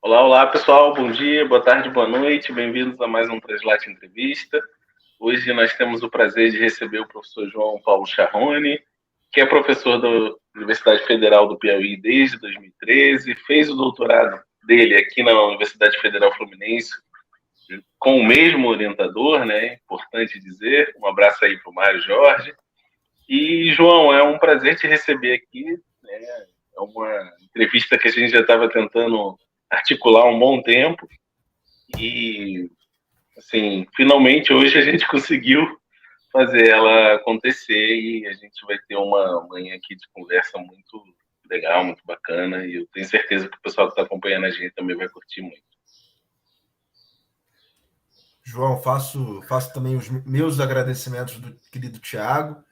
Olá, olá pessoal, bom dia, boa tarde, boa noite, bem-vindos a mais um Translate Entrevista. Hoje nós temos o prazer de receber o professor João Paulo Charrone, que é professor da Universidade Federal do Piauí desde 2013, fez o doutorado dele aqui na Universidade Federal Fluminense com o mesmo orientador, né? Importante dizer. Um abraço aí para o Mário Jorge. E, João, é um prazer te receber aqui, né? É uma entrevista que a gente já estava tentando articular há um bom tempo e, assim, finalmente hoje a gente conseguiu fazer ela acontecer e a gente vai ter uma manhã aqui de conversa muito legal, muito bacana, e eu tenho certeza que o pessoal que está acompanhando a gente também vai curtir muito. João, faço também os meus agradecimentos do querido Tiago,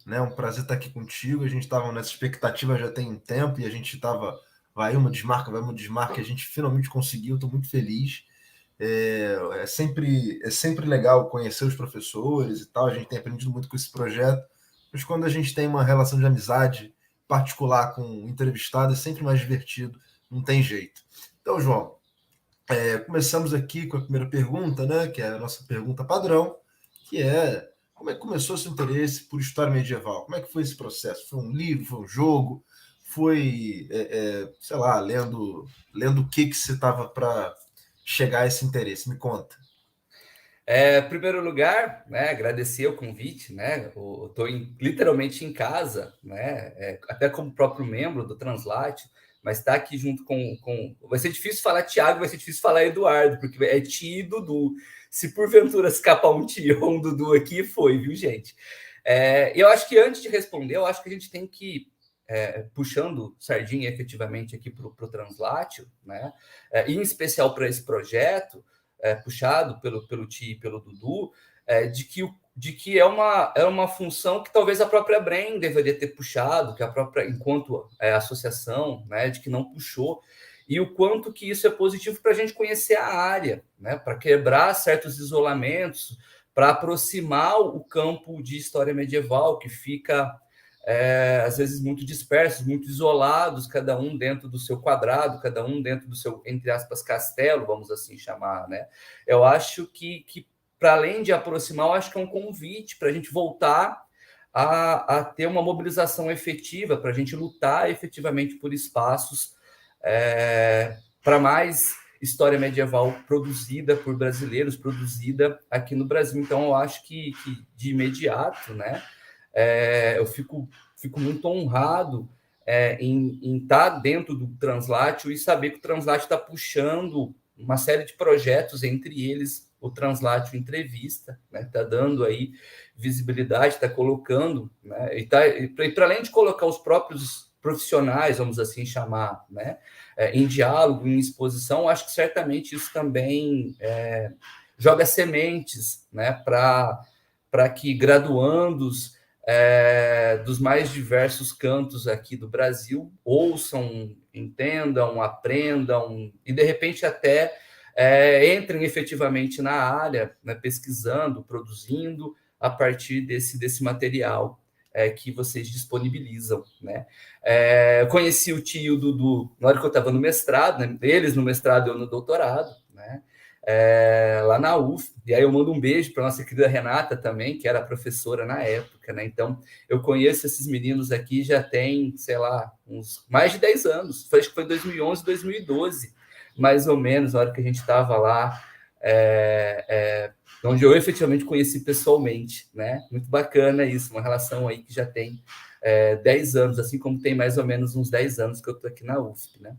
né? Um prazer estar aqui contigo. A gente estava nessa expectativa já tem um tempo e a gente estava, vai uma desmarca, vai uma desmarca, e a gente finalmente conseguiu. Estou muito feliz. É sempre legal conhecer os professores e tal. A gente tem aprendido muito com esse projeto, mas quando a gente tem uma relação de amizade particular com o entrevistado é sempre mais divertido, não tem jeito. Então, João, começamos aqui com a primeira pergunta, né, que é a nossa pergunta padrão, que é: como é que começou seu interesse por história medieval? Como é que foi esse processo? Foi um livro, foi um jogo, foi, sei lá, lendo o que você estava para chegar a esse interesse? Me conta. Em primeiro lugar, né, agradecer o convite, né? Estou literalmente em casa, né? Até como próprio membro do Translate, mas está aqui junto com. Vai ser difícil falar Tiago, vai ser difícil falar Eduardo, porque é Ti e Dudu. Se porventura escapar um Ti ou um Dudu aqui, foi, viu, gente? Eu acho que antes de responder, eu acho que a gente tem que puxando sardinha efetivamente aqui para o Translate, né? Em especial para esse projeto. Puxado pelo Ti e pelo Dudu, de que é uma função que talvez a própria Brem deveria ter puxado, que a própria, enquanto associação, né, de que não puxou, e o quanto que isso é positivo para a gente conhecer a área, né, para quebrar certos isolamentos, para aproximar o campo de história medieval, que fica às vezes muito dispersos, muito isolados, cada um dentro do seu quadrado, cada um dentro do seu, entre aspas, castelo, vamos assim chamar, né? Eu acho que para além de aproximar, eu acho que é um convite para a gente voltar a ter uma mobilização efetiva, para a gente lutar efetivamente por espaços para mais história medieval produzida por brasileiros, produzida aqui no Brasil. Então, eu acho que de imediato, né? Eu fico muito honrado em estar dentro do Translate e saber que o Translate está puxando uma série de projetos, entre eles o Translate Entrevista, né? Está dando aí visibilidade, está colocando, né? E para além de colocar os próprios profissionais, vamos assim chamar, né? Em diálogo, em exposição, acho que certamente isso também joga sementes, né? Para que graduandos dos mais diversos cantos aqui do Brasil ouçam, entendam, aprendam e, de repente, até entrem efetivamente na área, né, pesquisando, produzindo a partir desse material que vocês disponibilizam, né? Eu conheci o Tio e o Dudu na hora que eu estava no mestrado, né? Eles no mestrado, eu no doutorado, né? Lá na UF, e aí eu mando um beijo para nossa querida Renata também, que era professora na época, né? Então, eu conheço esses meninos aqui já tem, sei lá, uns mais de 10 anos, acho que foi 2011, 2012, mais ou menos, na hora que a gente estava lá, onde eu efetivamente conheci pessoalmente, né? Muito bacana isso, uma relação aí que já tem 10 anos, assim como tem mais ou menos uns 10 anos que eu estou aqui na UFP, né?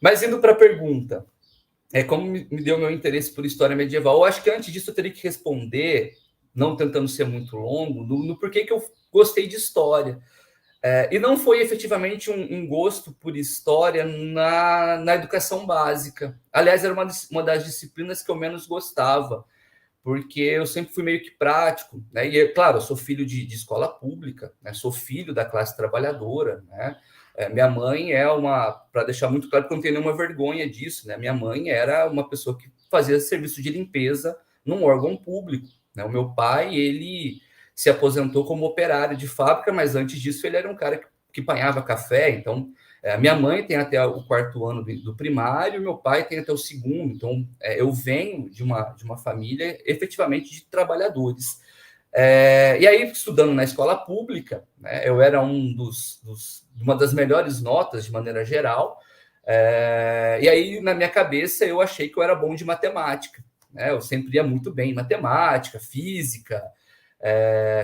Mas indo para a pergunta, como me deu meu interesse por história medieval. Eu acho que antes disso eu teria que responder, não tentando ser muito longo, no porquê que eu gostei de história. E não foi efetivamente um gosto por história na educação básica. Aliás, era uma das disciplinas que eu menos gostava, porque eu sempre fui meio que prático, né? E, claro, eu sou filho de escola pública, né? Sou filho da classe trabalhadora, né? Minha mãe para deixar muito claro que eu não tenho nenhuma vergonha disso, né? Minha mãe era uma pessoa que fazia serviço de limpeza num órgão público, né? O meu pai, ele se aposentou como operário de fábrica, mas antes disso ele era um cara que que apanhava café. Então, a minha mãe tem até o 4º ano do primário, meu pai tem até o 2º. Então, eu venho de uma família efetivamente de trabalhadores. E aí, estudando na escola pública, né, eu era uma das melhores notas, de maneira geral. E aí, na minha cabeça, eu achei que eu era bom de matemática. Né? Eu sempre ia muito bem em matemática, física,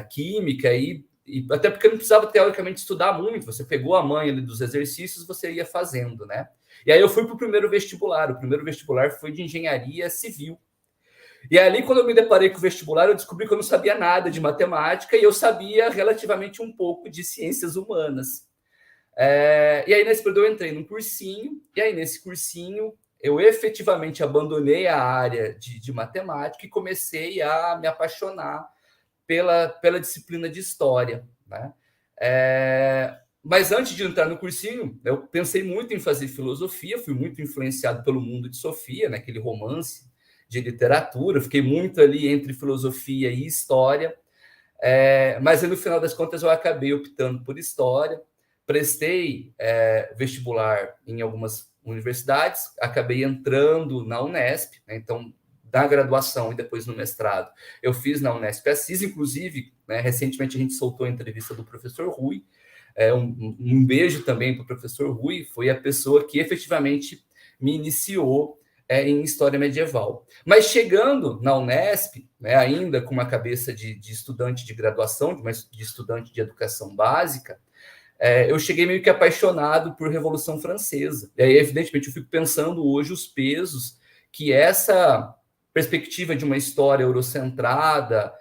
química, e até porque eu não precisava, teoricamente, estudar muito. Você pegou a manha ali dos exercícios, você ia fazendo, né? E aí eu fui para o primeiro vestibular. O primeiro vestibular foi de engenharia civil. E ali, quando eu me deparei com o vestibular, eu descobri que eu não sabia nada de matemática e eu sabia relativamente um pouco de ciências humanas. E aí, nesse período, eu entrei num cursinho, e aí, nesse cursinho, eu efetivamente abandonei a área de matemática e comecei a me apaixonar pela disciplina de história, né? Mas antes de entrar no cursinho, eu pensei muito em fazer filosofia, fui muito influenciado pelo Mundo de Sofia, né, aquele romance de literatura, fiquei muito ali entre filosofia e história, mas no final das contas eu acabei optando por história, prestei vestibular em algumas universidades, acabei entrando na Unesp, né, então, da graduação e depois no mestrado, eu fiz na Unesp Assis, inclusive, né, recentemente a gente soltou a entrevista do professor Rui, um beijo também para o professor Rui, foi a pessoa que efetivamente me iniciou em história medieval. Mas chegando na Unesp, né, ainda com uma cabeça de estudante de graduação, de estudante de educação básica, eu cheguei meio que apaixonado por Revolução Francesa. E aí, evidentemente, eu fico pensando hoje os pesos que essa perspectiva de uma história eurocentrada,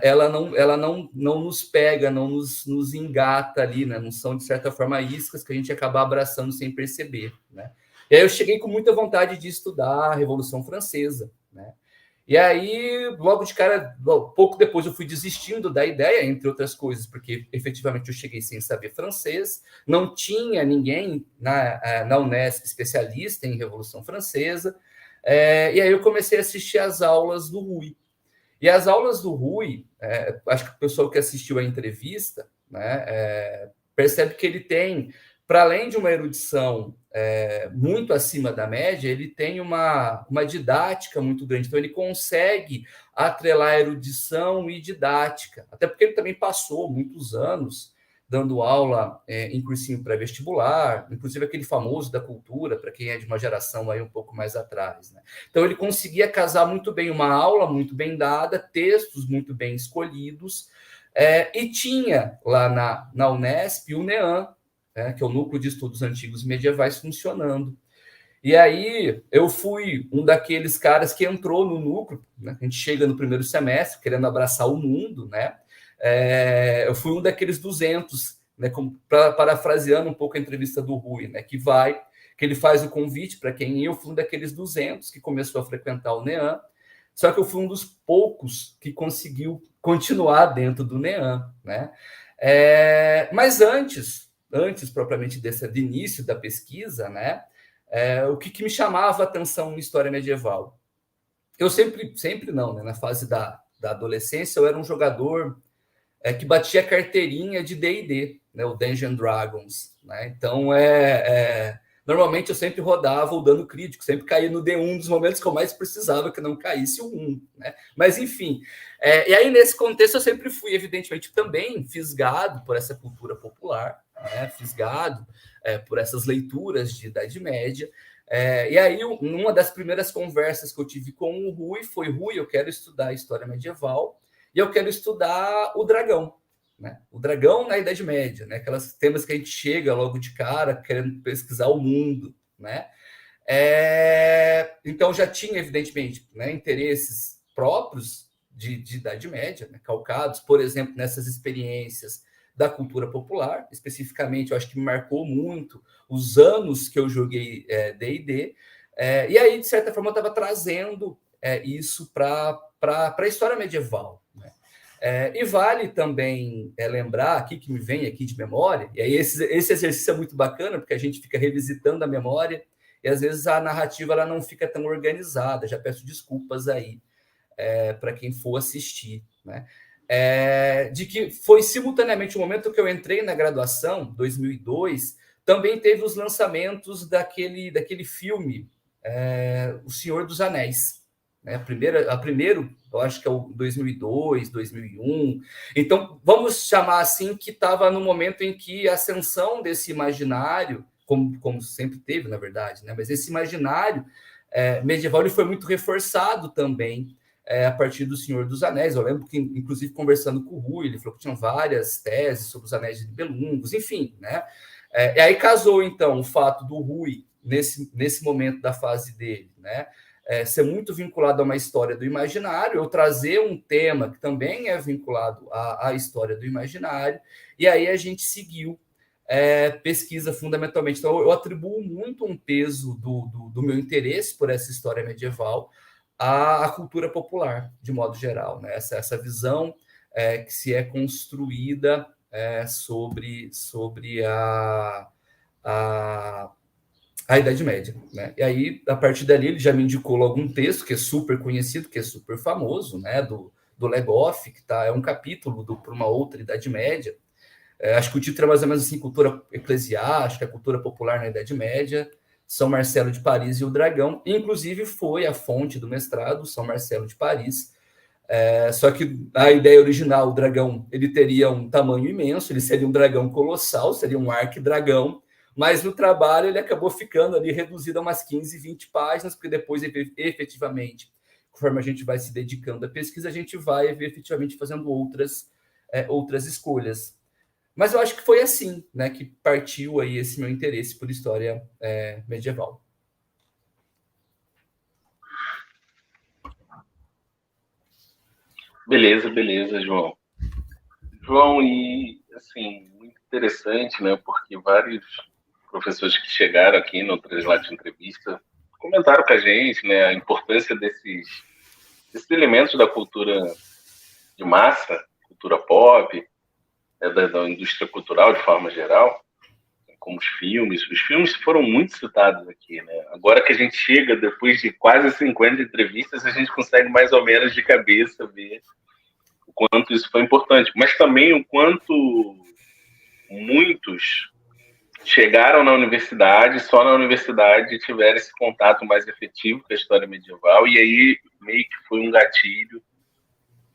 ela não nos pega, não nos engata ali, né? Não são, de certa forma, iscas que a gente acaba abraçando sem perceber, né? E aí eu cheguei com muita vontade de estudar a Revolução Francesa, né? E aí, logo de cara, pouco depois eu fui desistindo da ideia, entre outras coisas, porque efetivamente eu cheguei sem saber francês, não tinha ninguém na Unesp especialista em Revolução Francesa, e aí eu comecei a assistir às aulas do Rui. E as aulas do Rui, acho que o pessoal que assistiu a entrevista, né, percebe que ele tem, para além de uma erudição muito acima da média, ele tem uma didática muito grande. Então, ele consegue atrelar erudição e didática, até porque ele também passou muitos anos dando aula em cursinho pré-vestibular, inclusive aquele famoso da cultura, para quem é de uma geração aí um pouco mais atrás, né? Então, ele conseguia casar muito bem uma aula muito bem dada, textos muito bem escolhidos, e tinha lá na Unesp o NEAN, que é o Núcleo de Estudos Antigos Medievais, funcionando. E aí eu fui um daqueles caras que entrou no núcleo, né? A gente chega no primeiro semestre querendo abraçar o mundo, né? Eu fui um daqueles 200, né? Parafraseando um pouco a entrevista do Rui, né? Que ele faz o convite para quem eu fui um daqueles 200 que começou a frequentar o NEAN, só que eu fui um dos poucos que conseguiu continuar dentro do NEAN, né? Mas antes propriamente do início da pesquisa, né? O que me chamava a atenção em história medieval? Eu sempre não, né? Na fase da adolescência, eu era um jogador que batia carteirinha de D&D, né? O Dungeons & Dragons, né? Então, normalmente eu sempre rodava o dano crítico, sempre caía no D1 dos momentos que eu mais precisava que não caísse o 1, né? Mas, enfim, e aí nesse contexto eu sempre fui, evidentemente, também fisgado por essa cultura popular, né? Fisgado por essas leituras de Idade Média. E aí, uma das primeiras conversas que eu tive com o Rui foi: Rui, eu quero estudar história medieval e eu quero estudar o dragão, né? O dragão na Idade Média, né? Aquelas temas que a gente chega logo de cara querendo pesquisar o mundo, né? Então já tinha, evidentemente, né, interesses próprios de Idade Média, né, calcados, por exemplo, nessas experiências da cultura popular. Especificamente, eu acho que me marcou muito os anos que eu joguei D&D, e aí, de certa forma, eu estava trazendo isso para a história medieval, né? E vale também lembrar aqui, que me vem aqui de memória, e aí esse exercício é muito bacana, porque a gente fica revisitando a memória, e às vezes a narrativa ela não fica tão organizada. Já peço desculpas aí para quem for assistir, né? de que foi simultaneamente o momento que eu entrei na graduação, 2002, também teve os lançamentos daquele filme, O Senhor dos Anéis. Né? Primeiro, eu acho que é o 2002, 2001. Então, vamos chamar assim que estava no momento em que a ascensão desse imaginário, como sempre teve, na verdade, né? Mas esse imaginário medieval ele foi muito reforçado também a partir do Senhor dos Anéis. Eu lembro que, inclusive, conversando com o Rui, ele falou que tinham várias teses sobre os Anéis de Nibelungos, enfim, né? E aí casou, então, o fato do Rui, nesse momento da fase dele, né? Ser muito vinculado a uma história do imaginário, eu trazer um tema que também é vinculado à história do imaginário, e aí a gente seguiu pesquisa fundamentalmente. Então, eu atribuo muito um peso do meu interesse por essa história medieval à cultura popular, de modo geral, né? Essa visão que se é construída sobre a Idade Média. Né? E aí, a partir dali, ele já me indicou algum texto que é super conhecido, que é super famoso, né? do Legoff, que é um capítulo para uma outra Idade Média. Acho que o título é mais ou menos assim, cultura eclesiástica, cultura popular na Idade Média, São Marcelo de Paris e o Dragão. Inclusive, foi a fonte do mestrado, São Marcelo de Paris. Só que a ideia original, o dragão, ele teria um tamanho imenso, ele seria um dragão colossal, seria um arquidragão, mas no trabalho ele acabou ficando ali reduzido a umas 15, 20 páginas, porque depois, efetivamente, conforme a gente vai se dedicando à pesquisa, a gente vai efetivamente fazendo outras escolhas. Mas eu acho que foi assim, né, que partiu aí esse meu interesse por história medieval. Beleza, João. João, e assim, muito interessante, né? Porque vários professores que chegaram aqui no Translate Entrevista comentaram com a gente, né, a importância desses elementos da cultura de massa, cultura pop, da indústria cultural de forma geral, como os filmes. Os filmes foram muito citados aqui, né? Agora que a gente chega, depois de quase 50 entrevistas, a gente consegue mais ou menos de cabeça ver o quanto isso foi importante, mas também o quanto muitos chegaram na universidade, só na universidade tiveram esse contato mais efetivo com a história medieval, e aí meio que foi um gatilho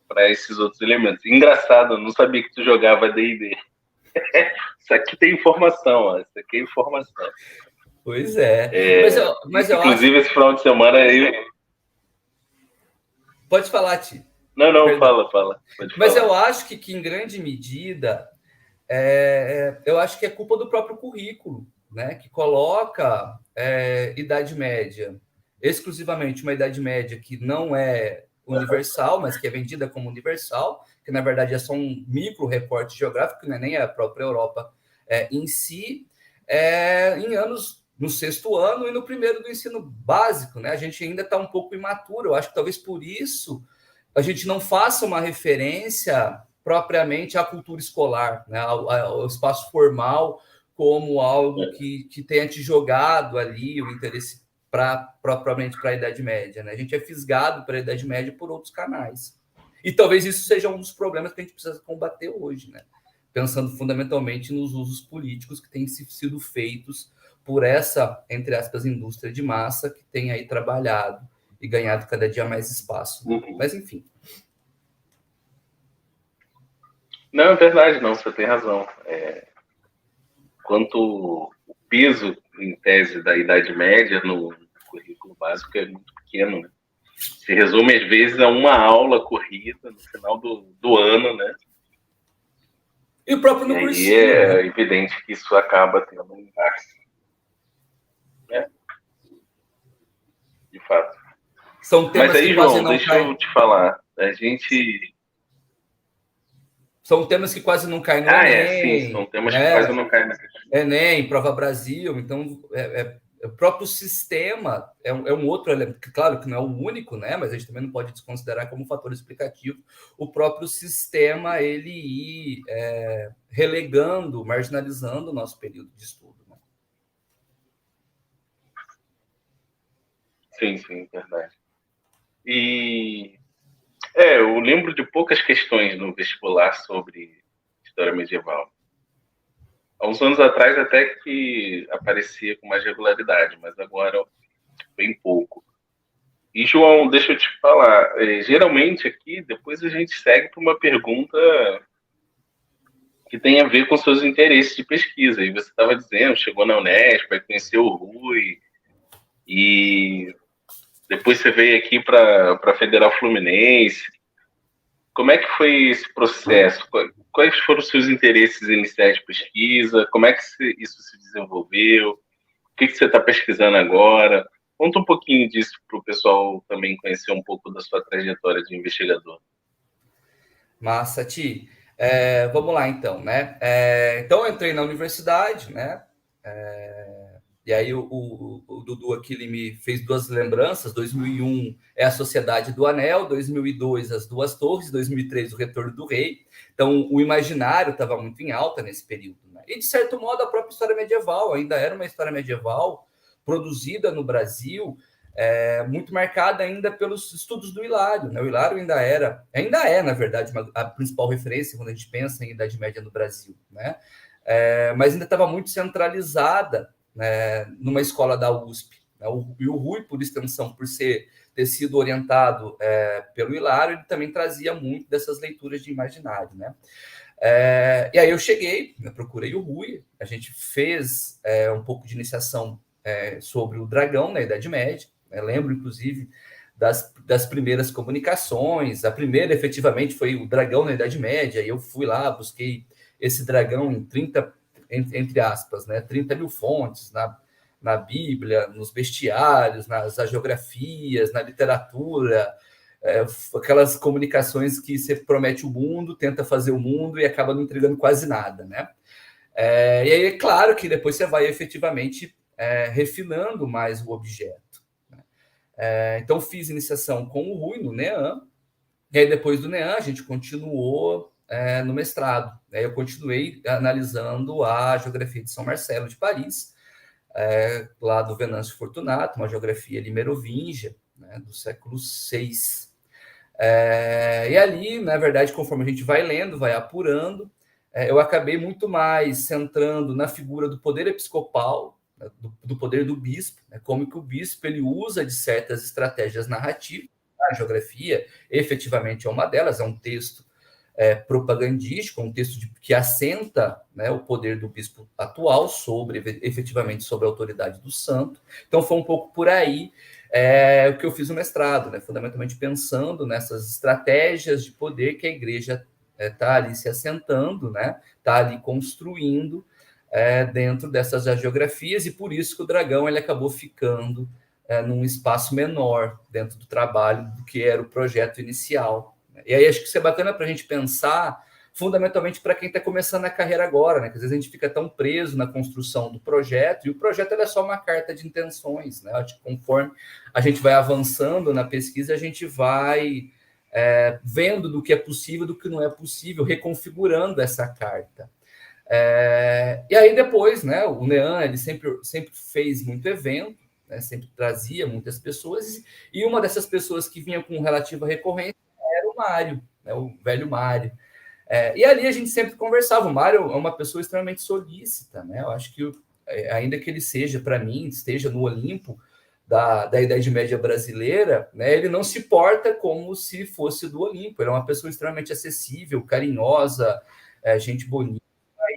para esses outros elementos. Engraçado, eu não sabia que tu jogava D&D. Isso aqui tem informação, ó. Isso aqui é informação. Pois é. Mas eu inclusive, acho... esse final de semana aí... Pode falar, Ti. Não, Perdão. fala. Mas eu acho que em grande medida, eu acho que é culpa do próprio currículo, né? Que coloca Idade Média, exclusivamente uma Idade Média que não é universal, mas que é vendida como universal, que na verdade é só um micro recorte geográfico, que não é nem a própria Europa em si, em anos no 6º ano e no primeiro do ensino básico, né? A gente ainda está um pouco imaturo. Eu acho que talvez por isso a gente não faça uma referência propriamente à cultura escolar, né? ao espaço formal, como algo que tenha te jogado ali o interesse propriamente para a Idade Média. Né? A gente é fisgado para a Idade Média por outros canais. E talvez isso seja um dos problemas que a gente precisa combater hoje, né? Pensando fundamentalmente nos usos políticos que têm sido feitos por essa, entre aspas, indústria de massa que tem aí trabalhado e ganhado cada dia mais espaço. Mas, enfim. Não, é verdade, não, você tem razão. Quanto o peso, em tese, da Idade Média no currículo básico é muito pequeno, né? Se resume, às vezes, a uma aula corrida no final do ano, né? E o próprio no aí cursinho, é né? evidente que isso acaba tendo um impacto. De fato. São temas Mas aí, que quase João, não deixa caem. eu te falar. A gente... São temas que quase não caem no Enem. Sim, são temas né? que quase não caem na questão. Enem, Prova Brasil. Então, o próprio sistema é um outro elemento. Claro que não é o único, né? Mas a gente também não pode desconsiderar como fator explicativo o próprio sistema ele ir relegando, marginalizando o nosso período de estudo. Né? Sim, verdade. E Eu lembro de poucas questões no vestibular sobre história medieval. Há uns anos atrás até que aparecia com mais regularidade, mas agora bem pouco. E, João, deixa eu te falar, geralmente aqui, depois a gente segue para uma pergunta que tem a ver com seus interesses de pesquisa. E você estava dizendo, chegou na Unesp, vai conhecer o Rui, e depois você veio aqui para a Federal Fluminense. Como é que foi esse processo? Quais foram os seus interesses iniciais de pesquisa? Como é que isso se desenvolveu? O que você está pesquisando agora? Conta um pouquinho disso para o pessoal também conhecer um pouco da sua trajetória de investigador. Massa, Ti. Vamos lá, então, né? Então, eu entrei na universidade, né? E aí o Dudu aqui ele me fez duas lembranças. 2001 é a Sociedade do Anel, 2002 as Duas Torres, 2003 o Retorno do Rei. Então, o imaginário estava muito em alta nesse período, né? E, de certo modo, a própria história medieval ainda era uma história medieval produzida no Brasil, muito marcada ainda pelos estudos do Hilário, né? O Hilário ainda é, na verdade, a principal referência quando a gente pensa em Idade Média no Brasil, né? Mas ainda estava muito centralizada, né, numa escola da USP. Né? E o Rui, por extensão, por ter sido orientado pelo Hilário, ele também trazia muito dessas leituras de imaginário, né? E aí eu cheguei, eu procurei o Rui, a gente fez um pouco de iniciação sobre o dragão na Idade Média. Lembro, inclusive, das primeiras comunicações. A primeira, efetivamente, foi o dragão na Idade Média, e eu fui lá, busquei esse dragão em 30, entre aspas, né, 30 mil fontes, na Bíblia, nos bestiários, nas agiografias, na literatura, aquelas comunicações que você promete o mundo, tenta fazer o mundo e acaba não entregando quase nada, né? E aí é claro que depois você vai efetivamente refinando mais o objeto. Então, fiz iniciação com o Rui no NEAM, e aí depois do NEAM a gente continuou no mestrado. Eu continuei analisando a geografia de São Marcelo de Paris, lá do Venâncio Fortunato, uma geografia ali merovingia, né, do século VI. E ali, na verdade, conforme a gente vai lendo, vai apurando, eu acabei muito mais centrando na figura do poder episcopal, do poder do bispo, né, como que o bispo ele usa de certas estratégias narrativas. A geografia, efetivamente, é uma delas, é um texto propagandístico, um texto que assenta, né, o poder do bispo atual efetivamente sobre a autoridade do santo. Então, foi um pouco por aí o que eu fiz no mestrado, né, fundamentalmente pensando nessas estratégias de poder que a igreja está ali se assentando, né, está ali construindo dentro dessas geografias, e por isso que o dragão ele acabou ficando num espaço menor dentro do trabalho do que era o projeto inicial. E aí acho que isso é bacana para a gente pensar, fundamentalmente para quem está começando a carreira agora, né? Que às vezes a gente fica tão preso na construção do projeto, e o projeto é só uma carta de intenções, né? Acho que conforme a gente vai avançando na pesquisa, a gente vai vendo do que é possível, do que não é possível, reconfigurando essa carta. E aí depois, né, o NEAM ele sempre fez muito evento, né, sempre trazia muitas pessoas, e uma dessas pessoas que vinha com relativa recorrência era o Mário, né, o velho Mário. E ali a gente sempre conversava. O Mário é uma pessoa extremamente solícita, né? Eu acho que, ainda que ele seja, para mim, esteja no Olimpo da Idade Média brasileira, né, ele não se porta como se fosse do Olimpo. Ele é uma pessoa extremamente acessível, carinhosa, gente bonita.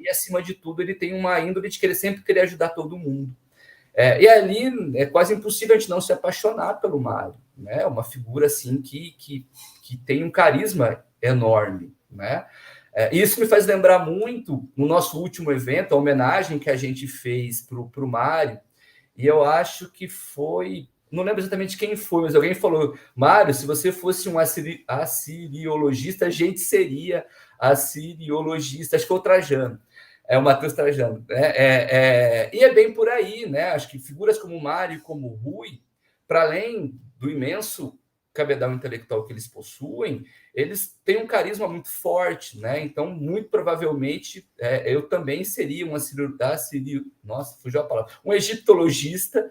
E, acima de tudo, ele tem uma índole de querer sempre querer ajudar todo mundo. E ali é quase impossível a gente não se apaixonar pelo Mário, né? Uma figura assim que tem um carisma enorme, né? Isso me faz lembrar muito no nosso último evento, a homenagem que a gente fez para o Mário, e eu acho que foi, não lembro exatamente quem foi, mas alguém falou: Mário, se você fosse um assiriologista, a gente seria assiriologista. Acho que foi o Trajano. O Matheus Trajano. E é bem por aí, né? Acho que figuras como o Mário e como o Rui, para além do imenso cabedal intelectual que eles possuem, eles têm um carisma muito forte, né? Então, muito provavelmente, eu também seria um egiptologista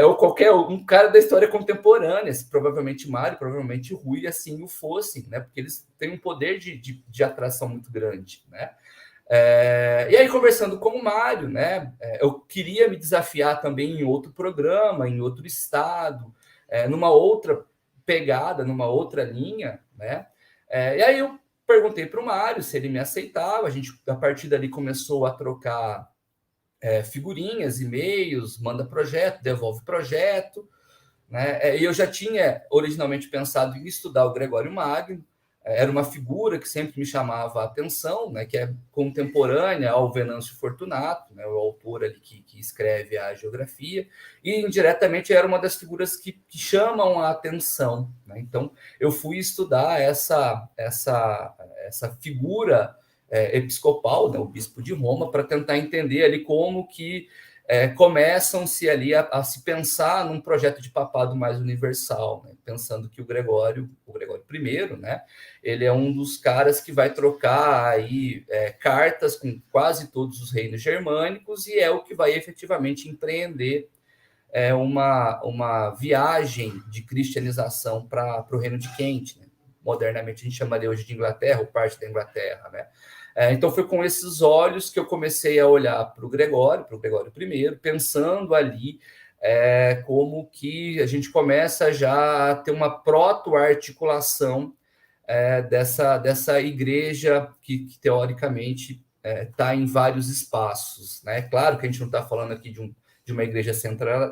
ou qualquer um cara da história contemporânea, provavelmente Mário, provavelmente Rui, assim o fossem, né? Porque eles têm um poder de atração muito grande, né? E aí, conversando com o Mário, né? Eu queria me desafiar também em outro programa, em outro estado, numa outra pegada, numa outra linha, né? E aí eu perguntei para o Mário se ele me aceitava. A gente, a partir dali, começou a trocar figurinhas, e-mails, manda projeto, devolve projeto, né? E eu já tinha originalmente pensado em estudar o Gregório Magno, era uma figura que sempre me chamava a atenção, né? Que é contemporânea ao Venâncio Fortunato, né? O autor ali que escreve a geografia, e indiretamente era uma das figuras que chamam a atenção, né? Então eu fui estudar essa figura episcopal, né, o bispo de Roma, para tentar entender ali como que começam-se ali a se pensar num projeto de papado mais universal, né, pensando que o Gregório I, né, ele é um dos caras que vai trocar aí cartas com quase todos os reinos germânicos e é o que vai efetivamente empreender uma viagem de cristianização para o reino de Kent, né? Modernamente a gente chamaria hoje de Inglaterra, ou parte da Inglaterra, né? Então foi com esses olhos que eu comecei a olhar para o Gregório I, pensando ali como que a gente começa já a ter uma proto-articulação dessa igreja que teoricamente está em vários espaços, né? Claro que a gente não está falando aqui de uma igreja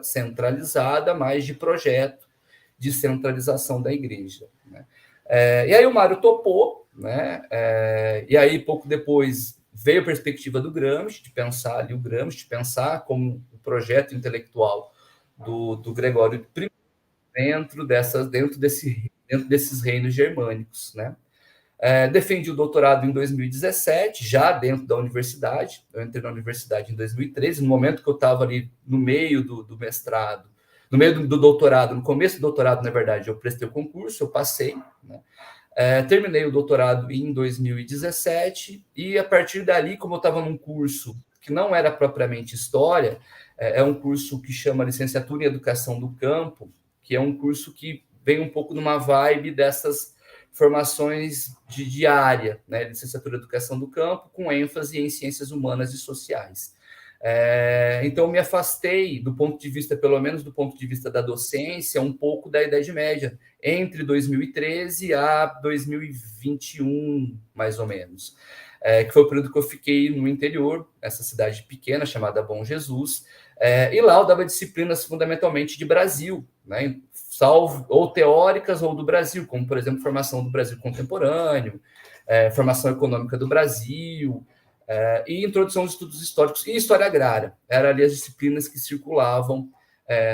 centralizada, mas de projeto de centralização da igreja, né? E aí o Mário topou, né? E aí pouco depois veio a perspectiva do Gramsci, de pensar ali o Gramsci, de pensar como o projeto intelectual do Gregório I dentro desses reinos germânicos, né? Defendi o doutorado em 2017, já dentro da universidade. Eu entrei na universidade em 2013, no momento que eu estava ali no meio do mestrado, no meio do doutorado, no começo do doutorado, na verdade, eu prestei o concurso, eu passei, né? Terminei o doutorado em 2017 e, a partir dali, como eu estava num curso que não era propriamente história, é um curso que chama Licenciatura em Educação do Campo, que é um curso que vem um pouco numa vibe dessas formações de área, né? Licenciatura em Educação do Campo, com ênfase em ciências humanas e sociais. Então, me afastei do ponto de vista, pelo menos do ponto de vista da docência, um pouco da Idade Média, entre 2013 a 2021, mais ou menos, que foi o período que eu fiquei no interior, nessa cidade pequena chamada Bom Jesus, e lá eu dava disciplinas fundamentalmente de Brasil, né, ou teóricas ou do Brasil, como, por exemplo, formação do Brasil contemporâneo, formação econômica do Brasil, e introdução de estudos históricos e história agrária. Eram ali as disciplinas que circulavam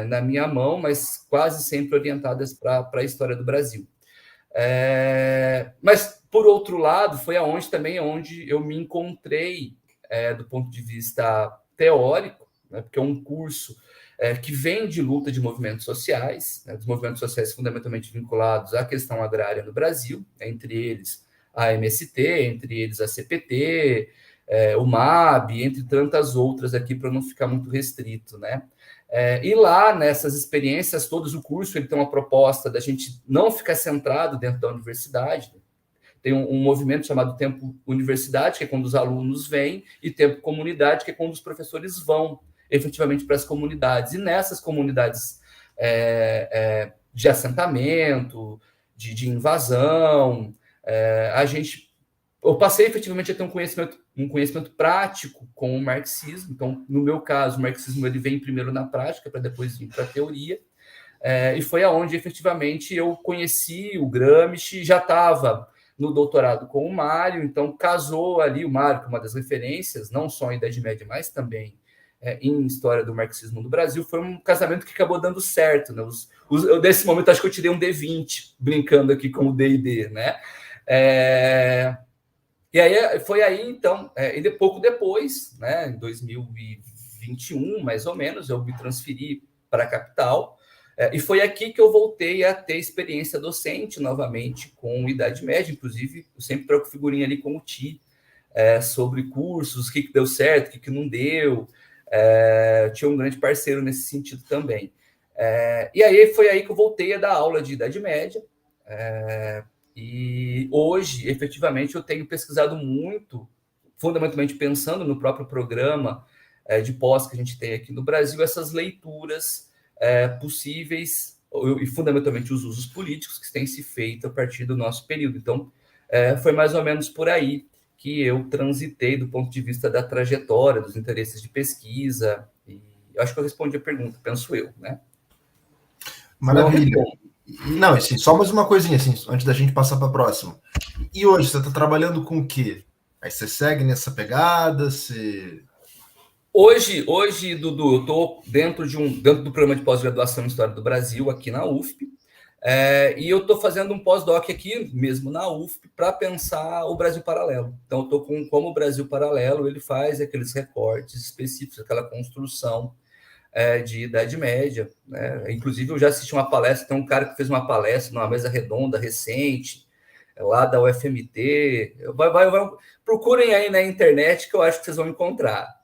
na minha mão, mas quase sempre orientadas para a história do Brasil. Mas, por outro lado, foi onde eu me encontrei do ponto de vista teórico, né, porque é um curso que vem de luta de movimentos sociais, né, dos movimentos sociais fundamentalmente vinculados à questão agrária no Brasil, entre eles a MST, entre eles a CPT, o MAB, entre tantas outras aqui, para não ficar muito restrito, né? E lá, nessas experiências todas, o curso ele tem uma proposta da gente não ficar centrado dentro da universidade. Tem um movimento chamado Tempo Universidade, que é quando os alunos vêm, e Tempo Comunidade, que é quando os professores vão efetivamente para as comunidades. E nessas comunidades de assentamento, de invasão, eu passei efetivamente a ter um conhecimento prático com o marxismo. Então, no meu caso, o marxismo ele vem primeiro na prática, para depois vir para a teoria. E foi aonde, efetivamente, eu conheci o Gramsci, já estava no doutorado com o Mário, então casou ali o Mário, que é uma das referências, não só em Idade Média, mas também em história do marxismo no Brasil. Foi um casamento que acabou dando certo, né? Nesse momento, acho que eu tirei um D20, brincando aqui com o D&D, né? E aí foi aí, então, e pouco depois, né, em 2021, mais ou menos, eu me transferi para a capital, e foi aqui que eu voltei a ter experiência docente novamente com Idade Média. Inclusive, eu sempre troco figurinha ali com o Ti, sobre cursos, o que deu certo, o que não deu. Tinha um grande parceiro nesse sentido também. E aí foi aí que eu voltei a dar aula de Idade Média. E hoje, efetivamente, eu tenho pesquisado muito, fundamentalmente pensando no próprio programa de pós que a gente tem aqui no Brasil, essas leituras possíveis e fundamentalmente os usos políticos que têm se feito a partir do nosso período. Então, foi mais ou menos por aí que eu transitei do ponto de vista da trajetória, dos interesses de pesquisa. E eu acho que eu respondi a pergunta, penso eu, né? Maravilha. Não, assim, só mais uma coisinha, assim, antes da gente passar para a próxima. E hoje, você está trabalhando com o quê? Aí você segue nessa pegada? Você... Hoje, Dudu, eu estou dentro do programa de pós-graduação em História do Brasil, aqui na UFP, e eu estou fazendo um pós-doc aqui mesmo na UFP para pensar o Brasil Paralelo. Então, eu estou com como o Brasil Paralelo ele faz aqueles recortes específicos, aquela construção de Idade Média, né? Inclusive, eu já assisti uma palestra, tem um cara que fez uma palestra numa mesa redonda recente, lá da UFMT. Procurem aí na internet que eu acho que vocês vão encontrar.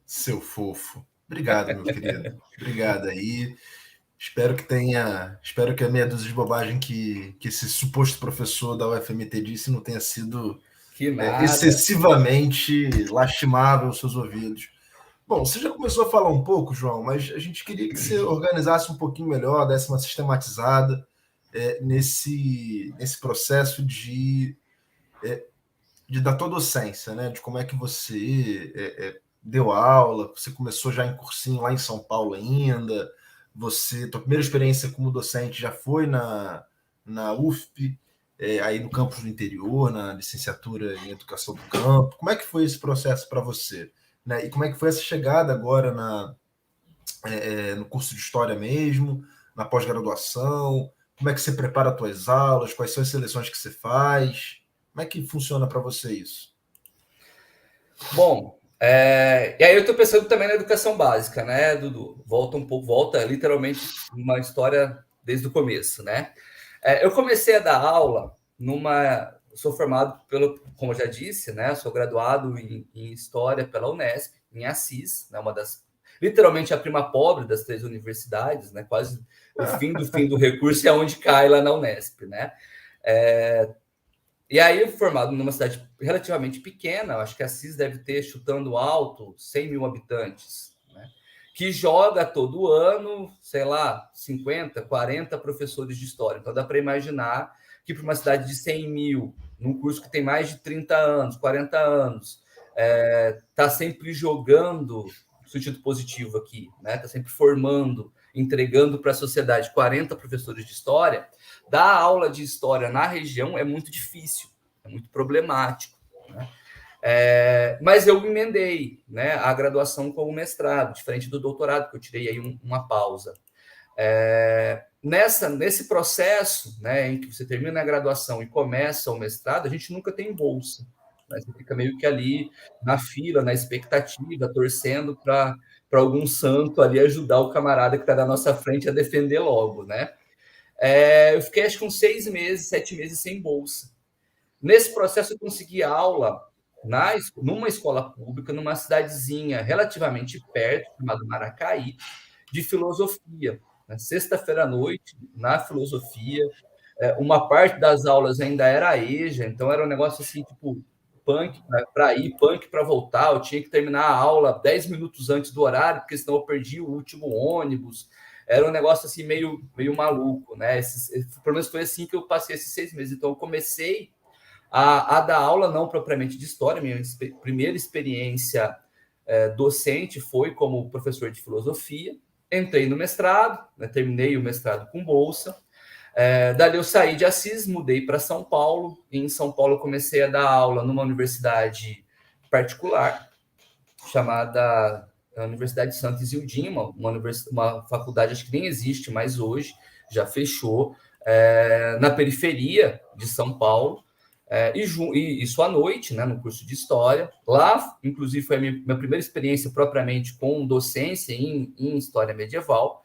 Seu fofo. Obrigado, meu querido. Obrigado aí. Espero que a meia dúzia de bobagem que esse suposto professor da UFMT disse não tenha sido excessivamente lastimável aos seus ouvidos. Bom, você já começou a falar um pouco, João, mas a gente queria que você organizasse um pouquinho melhor, desse uma sistematizada nesse processo da tua docência, né? De como é que você deu aula, você começou já em cursinho lá em São Paulo ainda, tua primeira experiência como docente já foi na UFP, aí no campus do interior, na licenciatura em Educação do Campo. Como é que foi esse processo para você? Né? E como é que foi essa chegada agora no curso de História mesmo, na pós-graduação? Como é que você prepara as tuas aulas? Quais são as seleções que você faz? Como é que funciona para você isso? Bom, e aí eu estou pensando também na educação básica, né, Dudu? Volta literalmente uma história desde o começo, né? Eu comecei a dar aula sou formado como eu já disse, né? Sou graduado em História pela Unesp, em Assis, né? Literalmente a prima pobre das 3 universidades, né? Quase o fim do recurso é onde cai lá na Unesp, né? E aí, formado numa cidade relativamente pequena, acho que Assis deve ter, chutando alto, 100 mil habitantes, né? Que joga todo ano, sei lá, 50, 40 professores de história. Então, dá para imaginar que para uma cidade de 100 mil, num curso que tem mais de 30 anos, 40 anos, está sempre jogando, no sentido positivo aqui, né? Está sempre formando, entregando para a sociedade 40 professores de história. Dar aula de história na região é muito difícil, é muito problemático, né? Mas eu emendei, né, a graduação com o mestrado, diferente do doutorado, que eu tirei aí uma pausa. Nesse processo, né, em que você termina a graduação e começa o mestrado, a gente nunca tem bolsa, né? Você fica meio que ali na fila, na expectativa, torcendo para algum santo ali ajudar o camarada que está na nossa frente a defender logo, né? Eu fiquei acho que uns 6 meses, 7 meses sem bolsa. Nesse processo eu consegui aula numa escola pública, numa cidadezinha relativamente perto, chamada Maracaí, de filosofia. Na sexta-feira à noite, na filosofia, uma parte das aulas ainda era EJA, então era um negócio assim, tipo, punk para ir, punk para voltar. Eu tinha que terminar a aula 10 minutos antes do horário, porque senão eu perdi o último ônibus. Era um negócio assim meio maluco, né? Pelo menos foi assim que eu passei esses 6 meses. Então eu comecei a dar aula não propriamente de história. Minha primeira experiência docente foi como professor de filosofia. Entrei no mestrado, né? Terminei o mestrado com bolsa. Dali eu saí de Assis, mudei para São Paulo. E em São Paulo eu comecei a dar aula numa universidade particular chamada Universidade de Santa Izildinha, uma faculdade acho que nem existe mais hoje, já fechou, na periferia de São Paulo, e isso à noite, né, no curso de História. Lá, inclusive, foi a minha primeira experiência propriamente com docência em História Medieval,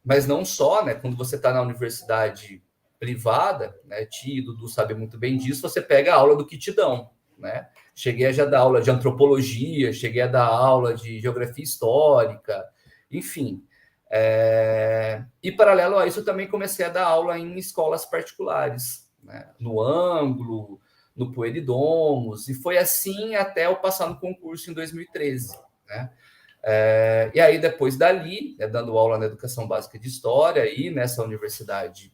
mas não só, né, quando você está na universidade privada, né, Ti e Dudu sabem muito bem disso, você pega a aula do que te dão, né? Cheguei a já dar aula de antropologia, cheguei a dar aula de geografia histórica, enfim. E paralelo a isso, eu também comecei a dar aula em escolas particulares, né? No Ângulo, no Pueridomus, e foi assim até eu passar no concurso em 2013, né? E aí, depois dali, dando aula na Educação Básica de História e nessa universidade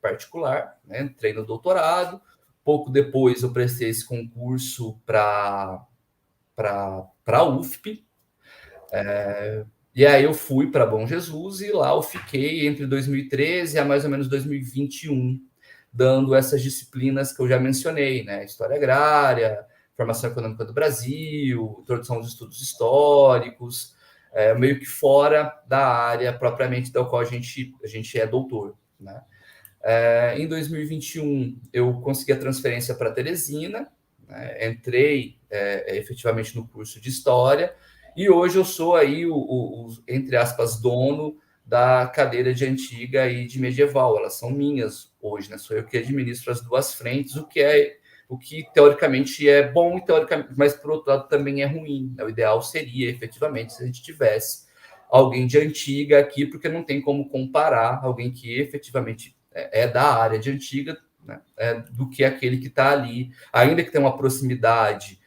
particular, né? Entrei no doutorado. Pouco depois, eu prestei esse concurso para a UFP. E aí eu fui para Bom Jesus e lá eu fiquei entre 2013 a mais ou menos 2021, dando essas disciplinas que eu já mencionei, né? História agrária, formação econômica do Brasil, introdução aos estudos históricos, meio que fora da área propriamente da qual a gente é doutor, né? Em 2021, eu consegui a transferência para Teresina, né? Entrei efetivamente no curso de História, e hoje eu sou aí entre aspas, dono da cadeira de Antiga e de Medieval. Elas são minhas hoje, né? Sou eu que administro as duas frentes, o que teoricamente é bom, mas por outro lado também é ruim, né? O ideal seria, efetivamente, se a gente tivesse alguém de Antiga aqui, porque não tem como comparar alguém que efetivamente é da área de Antiga, né? Do que aquele que está ali, ainda que tenha uma proximidade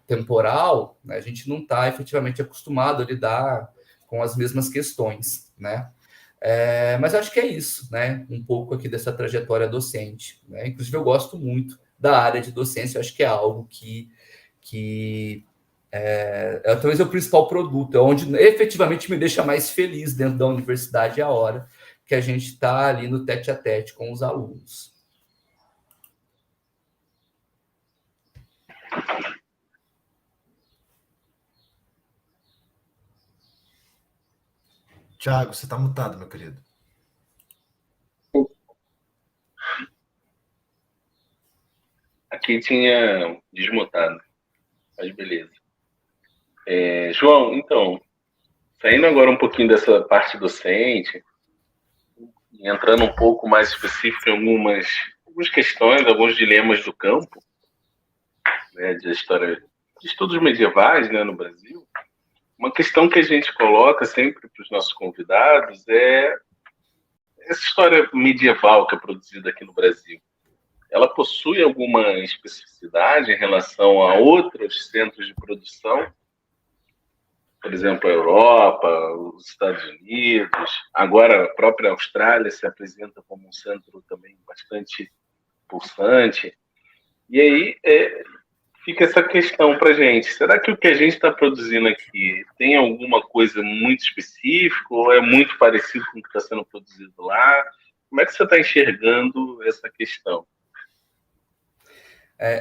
temporal, né? A gente não está efetivamente acostumado a lidar com as mesmas questões, né? Mas eu acho que é isso, né? Um pouco aqui dessa trajetória docente, né? Inclusive, eu gosto muito da área de docência, eu acho que é algo que talvez é o principal produto, é onde efetivamente me deixa mais feliz dentro da universidade, a hora que a gente está ali no tete-a-tete com os alunos. Tiago, você está mutado, meu querido. Aqui tinha desmutado, mas beleza. João, então, saindo agora um pouquinho dessa parte docente, e entrando um pouco mais específico em algumas questões, alguns dilemas do campo, né, de história, de estudos medievais, né, no Brasil, uma questão que a gente coloca sempre para os nossos convidados é essa história medieval que é produzida aqui no Brasil. Ela possui alguma especificidade em relação a outros centros de produção? Por exemplo, a Europa, os Estados Unidos, agora a própria Austrália se apresenta como um centro também bastante pulsante. E aí fica essa questão para a gente. Será que o que a gente está produzindo aqui tem alguma coisa muito específica ou é muito parecido com o que está sendo produzido lá? Como é que você está enxergando essa questão?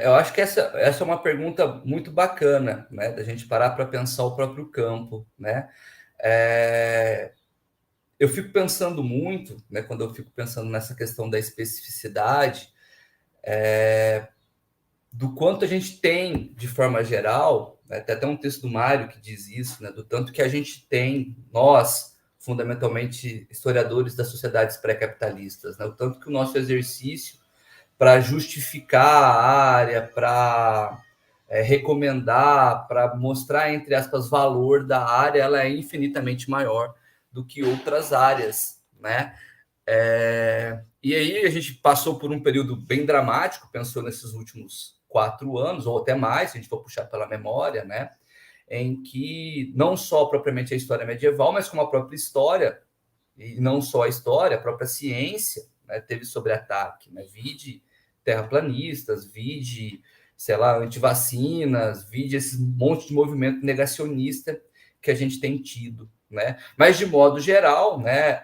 Eu acho que essa é uma pergunta muito bacana, né? Da gente parar para pensar o próprio campo, né? Eu fico pensando muito, né? Quando eu fico pensando nessa questão da especificidade, do quanto a gente tem, de forma geral, né? Tem até um texto do Mário que diz isso, né? Do tanto que a gente tem, nós, fundamentalmente historiadores das sociedades pré-capitalistas, né? O tanto que o nosso exercício para justificar a área, para recomendar, para mostrar, entre aspas, valor da área, ela é infinitamente maior do que outras áreas, né? E aí a gente passou por um período bem dramático, pensou nesses últimos 4 anos, ou até mais, se a gente for puxar pela memória, né? Em que não só propriamente a história medieval, mas como a própria história, e não só a história, a própria ciência, né, teve sobre-ataque, né? Vide terraplanistas, vide, sei lá, antivacinas, vide esse monte de movimento negacionista que a gente tem tido, né? Mas, de modo geral, né,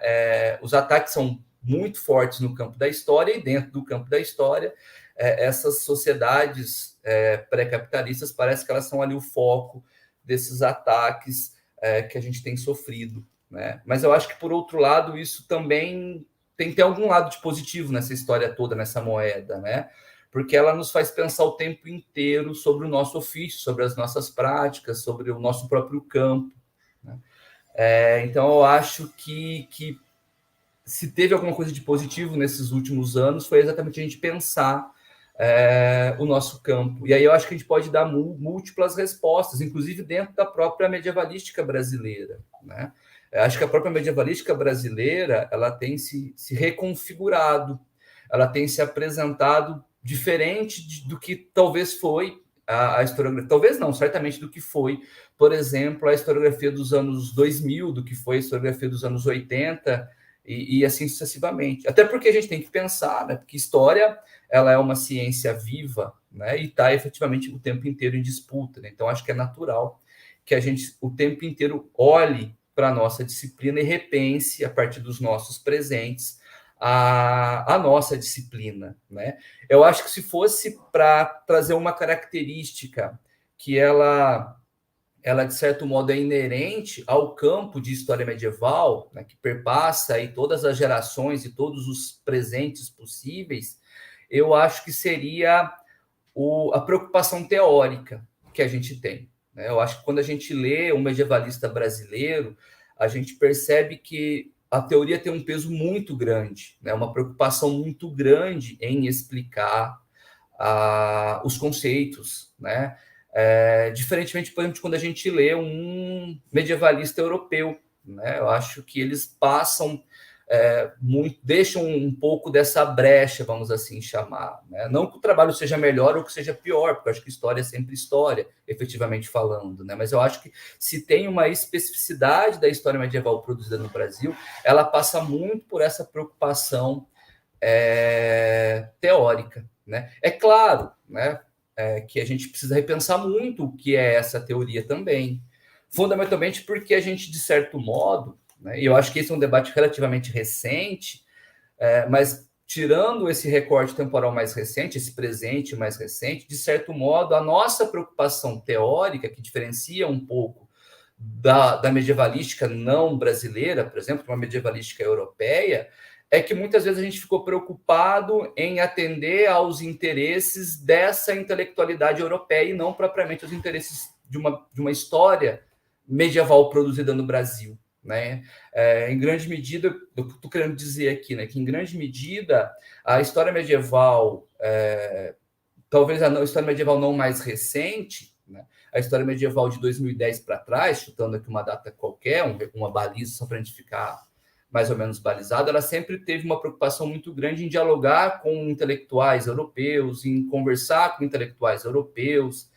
os ataques são muito fortes no campo da história, e dentro do campo da história, essas sociedades pré-capitalistas, parece que elas são ali o foco desses ataques que a gente tem sofrido, né? Mas eu acho que, por outro lado, isso também tem que ter algum lado de positivo nessa história toda, nessa moeda, né? Porque ela nos faz pensar o tempo inteiro sobre o nosso ofício, sobre as nossas práticas, sobre o nosso próprio campo, né? Então, eu acho que se teve alguma coisa de positivo nesses últimos anos, foi exatamente a gente pensar o nosso campo. E aí eu acho que a gente pode dar múltiplas respostas, inclusive dentro da própria medievalística brasileira, né? Eu acho que a própria medievalística brasileira ela tem se reconfigurado, ela tem se apresentado diferente do que talvez foi a historiografia, talvez não, certamente do que foi, por exemplo, a historiografia dos anos 2000, do que foi a historiografia dos anos 80, e assim sucessivamente. Até porque a gente tem que pensar, né, que história ela é uma ciência viva, né, e está efetivamente o tempo inteiro em disputa. Né? Então, acho que é natural que a gente o tempo inteiro olhe para a nossa disciplina e repense, a partir dos nossos presentes, a nossa disciplina. Né? Eu acho que se fosse para trazer uma característica que ela, de certo modo, é inerente ao campo de história medieval, né, que perpassa aí todas as gerações e todos os presentes possíveis, eu acho que seria a preocupação teórica que a gente tem. Né? Eu acho que quando a gente lê um medievalista brasileiro, a gente percebe que a teoria tem um peso muito grande, né? Uma preocupação muito grande em explicar os conceitos, né? Diferentemente, por exemplo, de quando a gente lê um medievalista europeu, né? Eu acho que eles passam deixam um pouco dessa brecha, vamos assim chamar. Né? Não que o trabalho seja melhor ou que seja pior, porque eu acho que história é sempre história, efetivamente falando. Né? Mas eu acho que se tem uma especificidade da história medieval produzida no Brasil, ela passa muito por essa preocupação teórica. Né? É claro, né, que a gente precisa repensar muito o que é essa teoria também. Fundamentalmente porque a gente, de certo modo, né, e eu acho que esse é um debate relativamente recente, mas tirando esse recorte temporal mais recente, esse presente mais recente, de certo modo, a nossa preocupação teórica, que diferencia um pouco da medievalística não brasileira, por exemplo, uma medievalística europeia, é que muitas vezes a gente ficou preocupado em atender aos interesses dessa intelectualidade europeia e não propriamente aos interesses de uma história medieval produzida no Brasil. Né? Em grande medida, eu estou querendo dizer aqui, né, que em grande medida a história medieval, talvez a história medieval não mais recente, né, a história medieval de 2010 para trás, chutando aqui uma data qualquer, uma baliza só para a gente ficar mais ou menos balizado, ela sempre teve uma preocupação muito grande em dialogar com intelectuais europeus, em conversar com intelectuais europeus.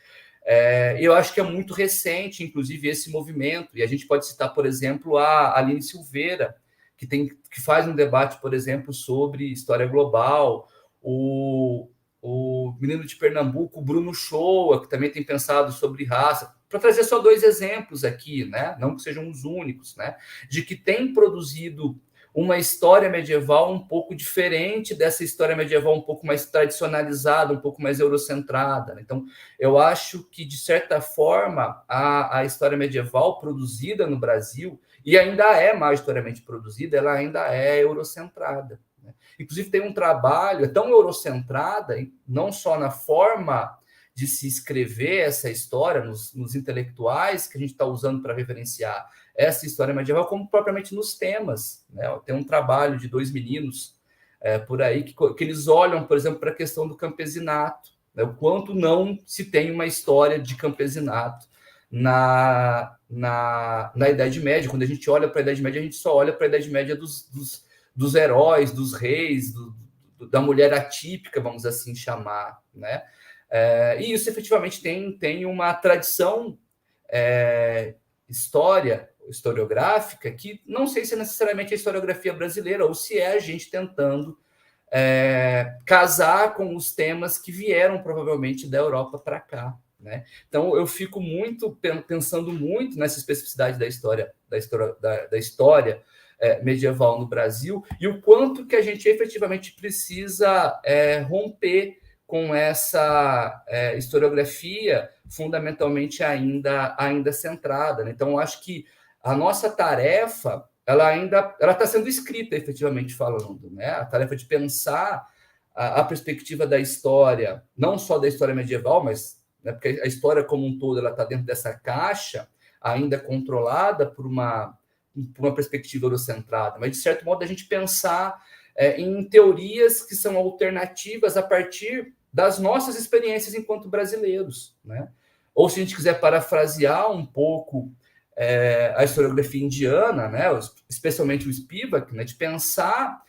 Eu acho que é muito recente, inclusive, esse movimento, e a gente pode citar, por exemplo, a Aline Silveira, que faz um debate, por exemplo, sobre história global, o menino de Pernambuco, o Bruno Shoa, que também tem pensado sobre raça, para trazer só 2 exemplos aqui, né? Não que sejam os únicos, né? De que tem produzido uma história medieval um pouco diferente dessa história medieval um pouco mais tradicionalizada, um pouco mais eurocentrada. Né? Então, eu acho que, de certa forma, a história medieval produzida no Brasil, e ainda é majoritariamente produzida, ela ainda é eurocentrada. Né? Inclusive, tem um trabalho tão eurocentrada, não só na forma de se escrever essa história, nos intelectuais que a gente está usando para referenciar essa história medieval, como propriamente nos temas. Né? Tem um trabalho de 2 meninos por aí que eles olham, por exemplo, para a questão do campesinato, né? O quanto não se tem uma história de campesinato na Idade Média. Quando a gente olha para a Idade Média, a gente só olha para a Idade Média dos heróis, dos reis, da mulher atípica, vamos assim chamar, né? E isso efetivamente tem uma tradição historiográfica que não sei se é necessariamente a historiografia brasileira ou se é a gente tentando casar com os temas que vieram provavelmente da Europa para cá. Né? Então eu fico pensando muito nessa especificidade da história medieval no Brasil e o quanto que a gente efetivamente precisa romper com essa historiografia fundamentalmente ainda centrada. Né? Então, eu acho que a nossa tarefa ela está sendo escrita, efetivamente falando. Né? A tarefa de pensar a perspectiva da história, não só da história medieval, mas né, porque a história como um todo está dentro dessa caixa, ainda controlada por uma perspectiva eurocentrada, mas, de certo modo, a gente pensar em teorias que são alternativas a partir das nossas experiências enquanto brasileiros, né? Ou se a gente quiser parafrasear um pouco a historiografia indiana, né, especialmente o Spivak, né, de pensar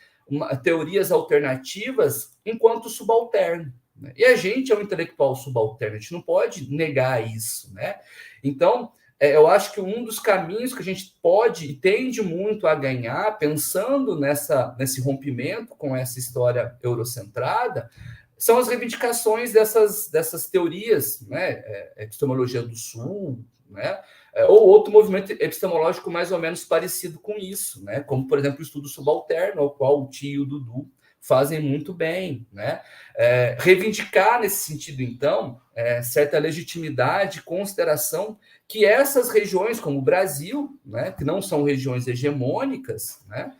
teorias alternativas enquanto subalterno. Né? E a gente é um intelectual subalterno, a gente não pode negar isso. Né? Então, eu acho que um dos caminhos que a gente pode e tende muito a ganhar, pensando nesse rompimento com essa história eurocentrada, são as reivindicações dessas teorias, né? Epistemologia do Sul, né? Ou outro movimento epistemológico mais ou menos parecido com isso, né? Como, por exemplo, o estudo subalterno, ao qual o Tio e o Dudu fazem muito bem. Né? Reivindicar, nesse sentido, então, certa legitimidade, consideração que essas regiões, como o Brasil, né, que não são regiões hegemônicas, né,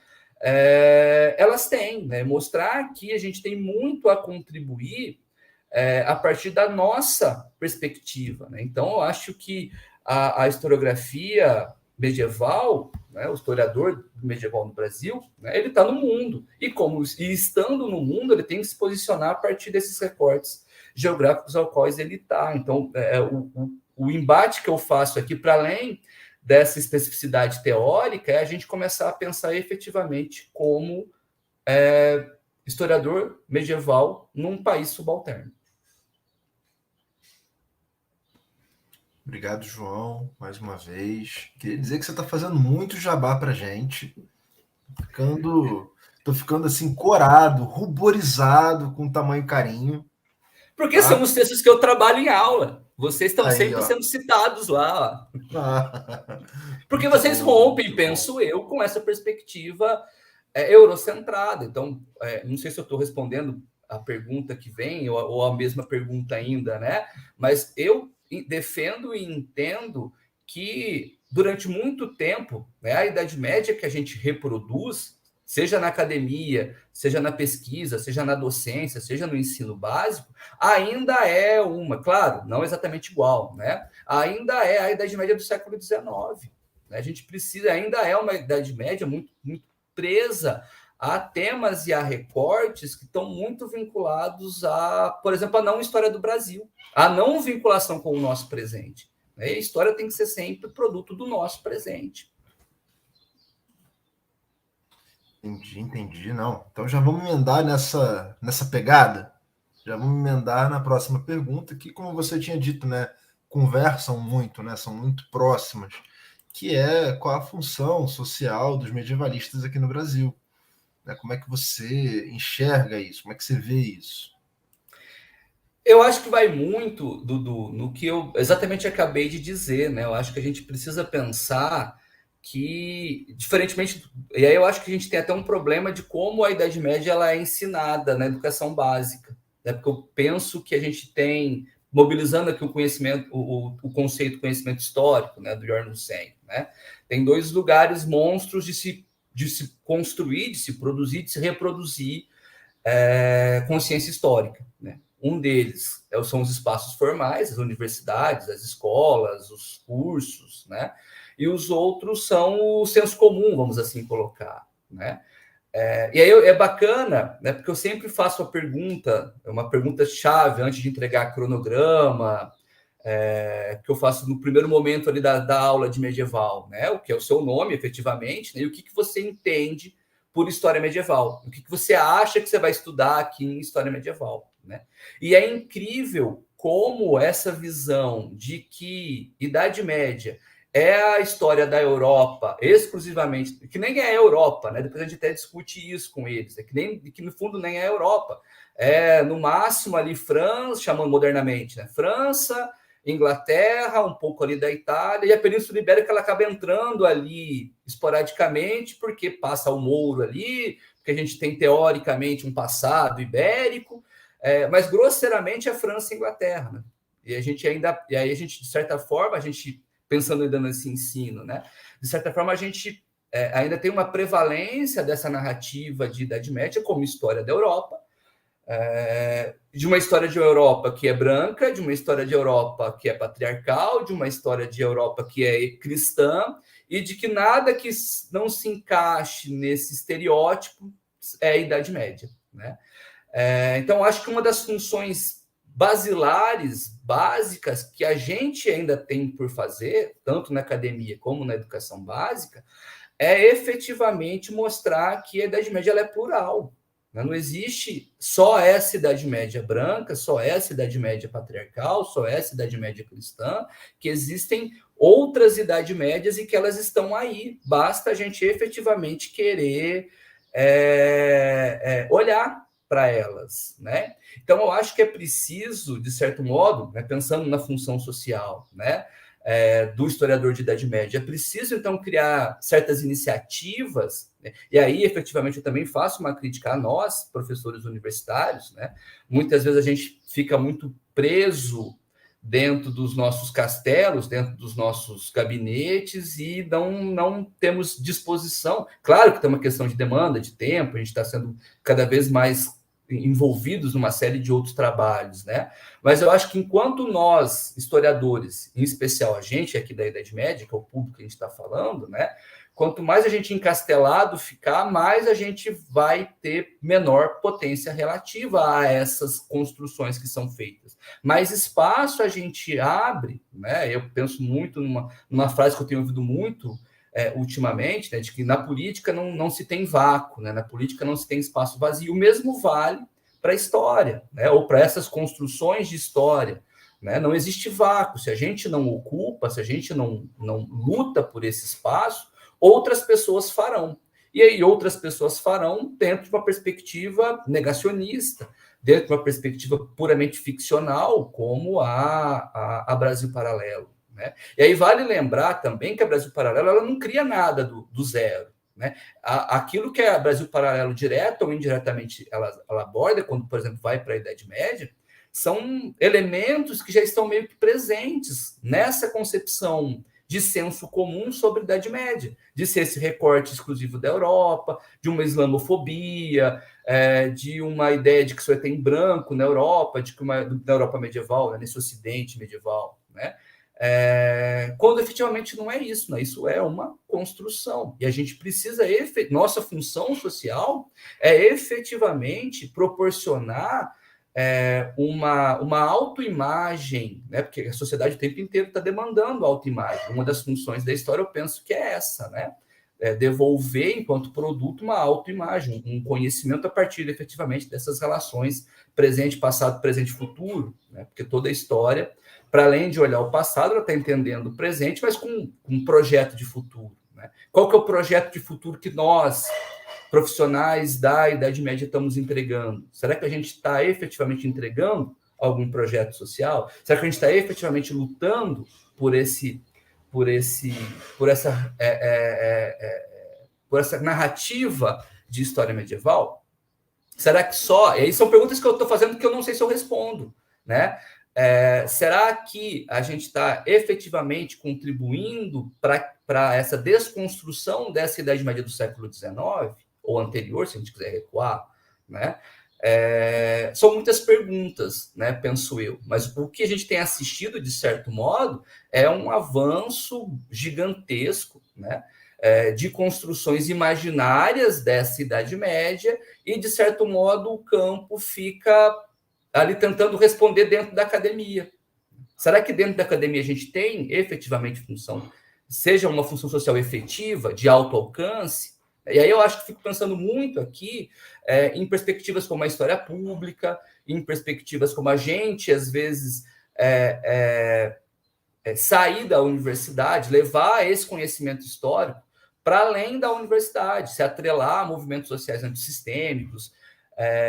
elas têm, né? Mostrar que a gente tem muito a contribuir a partir da nossa perspectiva. Né? Então, eu acho que a historiografia medieval, né, o historiador medieval no Brasil, né, ele está no mundo. E estando no mundo, ele tem que se posicionar a partir desses recortes geográficos aos quais ele está. Então, o embate que eu faço aqui, para além dessa especificidade teórica, é a gente começar a pensar efetivamente como historiador medieval num país subalterno. Obrigado, João, mais uma vez. Queria dizer que você está fazendo muito jabá para a gente. Estou ficando assim, corado, ruborizado com tamanho carinho. Porque são os textos que eu trabalho em aula. Vocês estão sempre ó, sendo citados lá. Porque muito vocês bom, rompem, penso eu, com essa perspectiva eurocentrada. Então, não sei se eu estou respondendo a pergunta que vem ou a mesma pergunta ainda, né? Mas eu defendo e entendo que durante muito tempo, né, a Idade Média que a gente reproduz, seja na academia, seja na pesquisa, seja na docência, seja no ensino básico, ainda é claro, não exatamente igual, né? Ainda é a Idade Média do século XIX. A gente ainda é uma Idade Média muito, muito presa a temas e a recortes que estão muito vinculados por exemplo, a não história do Brasil, a não vinculação com o nosso presente. A história tem que ser sempre produto do nosso presente. Entendi, não. Então já vamos emendar nessa pegada. Já vamos emendar na próxima pergunta, que, como você tinha dito, né, conversam muito, né, são muito próximas, que é qual a função social dos medievalistas aqui no Brasil. Como é que você enxerga isso? Como é que você vê isso? Eu acho que vai muito, Dudu, no que eu exatamente acabei de dizer, né? Eu acho que a gente precisa pensar que, diferentemente... E aí eu acho que a gente tem até um problema de como a Idade Média ela é ensinada na educação básica. Né? Porque eu penso que a gente tem, mobilizando aqui o conhecimento, o conceito de conhecimento histórico, né, do Jorn Hussein, né? Tem dois lugares monstros de se construir, de se produzir, de se reproduzir consciência histórica, né? Um deles são os espaços formais, as universidades, as escolas, os cursos, né? E os outros são o senso comum, vamos assim colocar, né? E aí é bacana, né? Porque eu sempre faço uma pergunta chave antes de entregar cronograma, que eu faço no primeiro momento ali da aula de medieval, né? O que é o seu nome, efetivamente, né? E o que você entende por história medieval? O que você acha que você vai estudar aqui em história medieval, né? E é incrível como essa visão de que Idade Média é a história da Europa exclusivamente, que nem é a Europa, né? Depois a gente até discute isso com eles, que no fundo nem é a Europa. No máximo ali França, chamando modernamente, né? França, Inglaterra, um pouco ali da Itália, e a Península Ibérica ela acaba entrando ali esporadicamente, porque passa o Mouro ali, porque a gente tem teoricamente um passado ibérico, mas grosseiramente é França e Inglaterra. Né? E aí a gente, de certa forma, a gente pensando ainda nesse ensino, né? De certa forma, a gente ainda tem uma prevalência dessa narrativa de Idade Média como história da Europa, de uma história de Europa que é branca, de uma história de Europa que é patriarcal, de uma história de Europa que é cristã, e de que nada que não se encaixe nesse estereótipo é a Idade Média. Né? Então, acho que uma das funções basilares, básicas, que a gente ainda tem por fazer, tanto na academia como na educação básica, é efetivamente mostrar que a Idade Média ela é plural. Não existe só essa Idade Média branca, só essa Idade Média patriarcal, só essa Idade Média cristã, que existem outras Idades Médias e que elas estão aí. Basta a gente efetivamente querer olhar para elas, né? Então, eu acho que é preciso, de certo modo, né, pensando na função social, né, do historiador de Idade Média, é preciso, então, criar certas iniciativas, né? E aí, efetivamente, eu também faço uma crítica a nós, professores universitários, né? Muitas vezes a gente fica muito preso dentro dos nossos castelos, dentro dos nossos gabinetes e não temos disposição. Claro que tem uma questão de demanda, de tempo, a gente está sendo cada vez mais envolvidos numa série de outros trabalhos, né? Mas eu acho que enquanto nós, historiadores, em especial a gente aqui da Idade Média, que é o público que a gente está falando, né? Quanto mais a gente encastelado ficar, mais a gente vai ter menor potência relativa a essas construções que são feitas. Mais espaço a gente abre, né? Eu penso muito numa frase que eu tenho ouvido muito ultimamente, né, de que na política não se tem vácuo, né? Na política não se tem espaço vazio. O mesmo vale para a história, né? Ou para essas construções de história. Né? Não existe vácuo. Se a gente não ocupa, se a gente não luta por esse espaço, outras pessoas farão. E aí outras pessoas farão dentro de uma perspectiva negacionista, dentro de uma perspectiva puramente ficcional, como a Brasil Paralelo. Né? E aí vale lembrar também que a Brasil Paralelo ela não cria nada do zero. Né? Aquilo que a Brasil Paralelo, direta ou indiretamente, ela aborda, quando, por exemplo, vai para a Idade Média, são elementos que já estão meio que presentes nessa concepção de senso comum sobre a Idade Média, de ser esse recorte exclusivo da Europa, de uma islamofobia, de uma ideia de que só tem branco na Europa, de que na Europa medieval, né, nesse Ocidente medieval, né? Quando efetivamente não é isso, né? Isso é uma construção. E a gente precisa, nossa função social é efetivamente proporcionar uma autoimagem, né? Porque a sociedade o tempo inteiro está demandando autoimagem. Uma das funções da história, eu penso que é essa, né? Devolver, enquanto produto, uma autoimagem, um conhecimento a partir, efetivamente, dessas relações presente, passado, presente e futuro, né? Porque toda a história, para além de olhar o passado, ela está entendendo o presente, mas com um projeto de futuro. Né? Qual que é o projeto de futuro que nós, profissionais da Idade Média, estamos entregando? Será que a gente está efetivamente entregando algum projeto social? Será que a gente está efetivamente lutando por essa narrativa de história medieval? Será que só... E aí são perguntas que eu estou fazendo que eu não sei se eu respondo, né? Será que a gente está efetivamente contribuindo para essa desconstrução dessa Idade Média do século XIX, ou anterior, se a gente quiser recuar, né? São muitas perguntas, né, penso eu, mas o que a gente tem assistido, de certo modo, é um avanço gigantesco, né, de construções imaginárias dessa Idade Média, e, de certo modo, o campo fica ali tentando responder dentro da academia. Será que dentro da academia a gente tem efetivamente função, seja uma função social efetiva, de alto alcance? E aí eu acho que fico pensando muito aqui em perspectivas como a história pública, em perspectivas como a gente, às vezes, sair da universidade, levar esse conhecimento histórico para além da universidade, se atrelar a movimentos sociais antissistêmicos,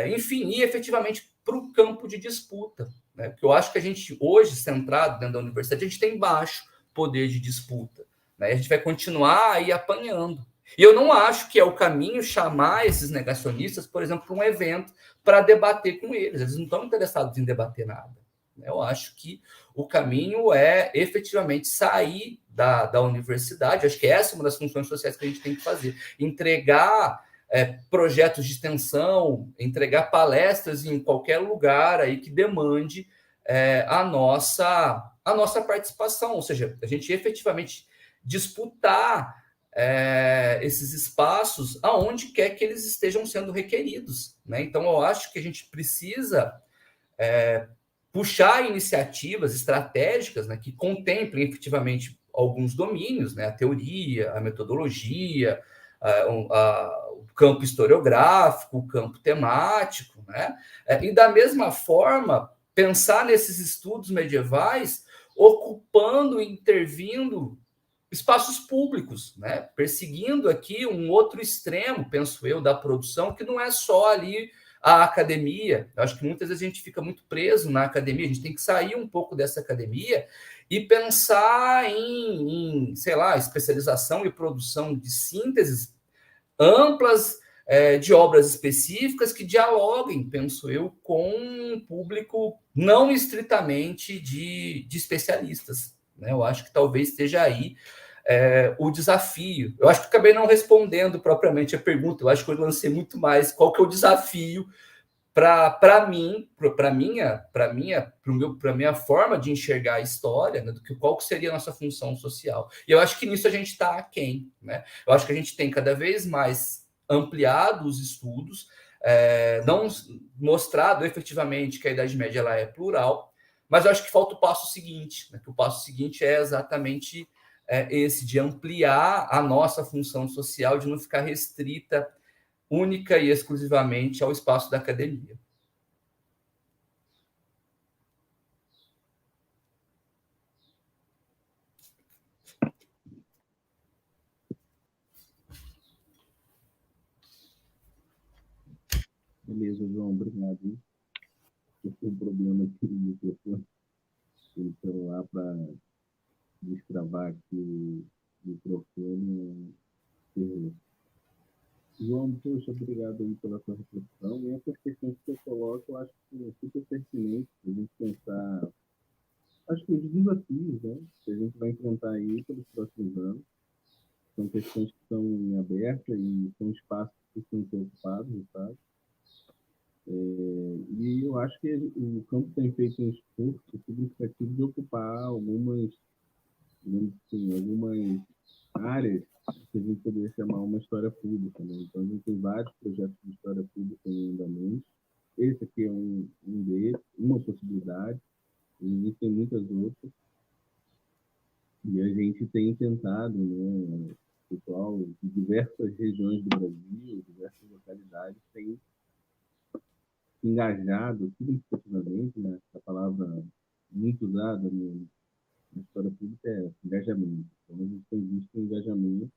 enfim, e efetivamente para o campo de disputa. Né? Porque eu acho que a gente, hoje, centrado dentro da universidade, a gente tem baixo poder de disputa. Né? A gente vai continuar aí apanhando. E eu não acho que é o caminho chamar esses negacionistas, por exemplo, para um evento para debater com eles. Eles não estão interessados em debater nada. Eu acho que o caminho é efetivamente sair da universidade. Acho que essa é uma das funções sociais que a gente tem que fazer. Entregar projetos de extensão, entregar palestras em qualquer lugar aí que demande a nossa participação. Ou seja, a gente efetivamente disputar esses espaços aonde quer que eles estejam sendo requeridos. Né? Então, eu acho que a gente precisa puxar iniciativas estratégicas, né, que contemplem efetivamente alguns domínios, né, a teoria, a metodologia, o campo historiográfico, o campo temático, né, e da mesma forma pensar nesses estudos medievais ocupando, intervindo espaços públicos, né, perseguindo aqui um outro extremo, penso eu, da produção, que não é só ali a academia. Eu acho que muitas vezes a gente fica muito preso na academia, a gente tem que sair um pouco dessa academia e pensar em sei lá, especialização e produção de sínteses amplas de obras específicas que dialoguem, penso eu, com um público não estritamente de especialistas. Né? Eu acho que talvez esteja aí o desafio. Eu acho que acabei não respondendo propriamente a pergunta, eu acho que eu lancei muito mais qual que é o desafio para mim, para minha forma de enxergar a história, né, do que qual que seria a nossa função social. E eu acho que nisso a gente está aquém, né? Eu acho que a gente tem cada vez mais ampliado os estudos, não mostrado efetivamente que a Idade Média ela é plural, mas eu acho que falta o passo seguinte, né, que o passo seguinte é exatamente esse de ampliar a nossa função social, de não ficar restrita única e exclusivamente ao espaço da academia. Beleza, João, obrigado. Eu tenho um problema aqui no microfone, pelo celular, para destravar aqui o microfone. João, poxa, obrigado aí pela sua reflexão. E essas questões que você coloca, eu acho que é super pertinente para a gente pensar, acho que os desafios, né, que a gente vai enfrentar aí pelos próximos anos. São questões que estão em aberta e são espaços que precisam ser ocupados, sabe? E eu acho que o campo tem feito um esforço significativo de ocupar algumas, assim, algumas áreas que a gente poderia chamar uma história pública. Né? Então, a gente tem vários projetos de história pública em andamento. Esse aqui é um deles, uma possibilidade. Existem muitas outras. E a gente tem tentado, né, pessoal de diversas regiões do Brasil, diversas localidades, tem engajado significativamente, né? A palavra muito usada na história pública é engajamento. Então, a gente tem visto um engajamento.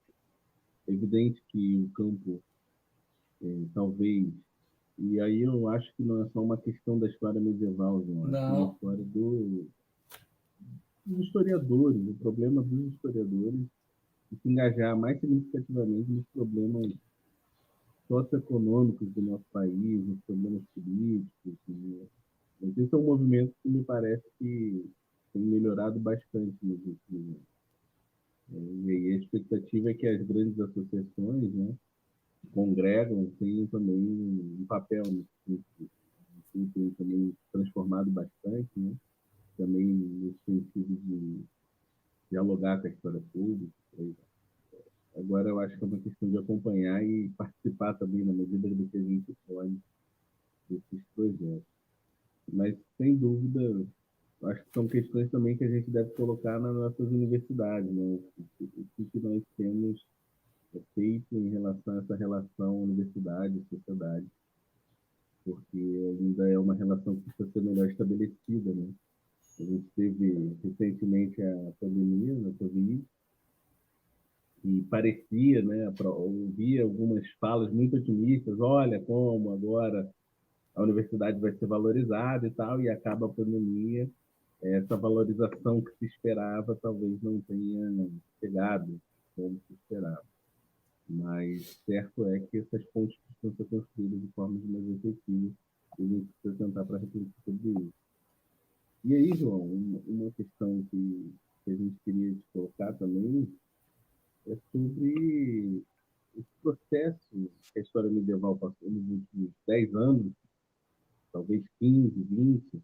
É evidente que o campo, talvez, e aí eu acho que não é só uma questão da história medieval, não. É uma história dos historiadores, o problema dos historiadores de se engajar mais significativamente nos problemas socioeconômicos do nosso país, nos problemas políticos. Né? Mas esse é um movimento que me parece que tem melhorado bastante nos últimos anos. E aí a expectativa é que as grandes associações, né, congregam, tenham também um papel nisso. Tem também transformado bastante, né? Também no sentido de dialogar com a história pública. Agora eu acho que é uma questão de acompanhar e participar também na medida do que a gente pode desses projetos. Mas, sem dúvida, acho que são questões também que a gente deve colocar nas nossas universidades, né? O que nós temos feito em relação a essa relação universidade-sociedade, porque ainda é uma relação que precisa ser melhor estabelecida, né? A gente teve recentemente a pandemia, na Covid, e parecia, né, ouvia algumas falas muito otimistas, olha como agora a universidade vai ser valorizada e tal, e acaba a pandemia, essa valorização que se esperava talvez não tenha chegado como se esperava. Mas certo é que essas pontes precisam ser construídas de forma mais efetiva e a gente precisa tentar para refletir sobre isso. E aí, João, uma questão que a gente queria te colocar também é sobre esse processo que a história medieval passou nos últimos 10 anos, talvez 15, 20,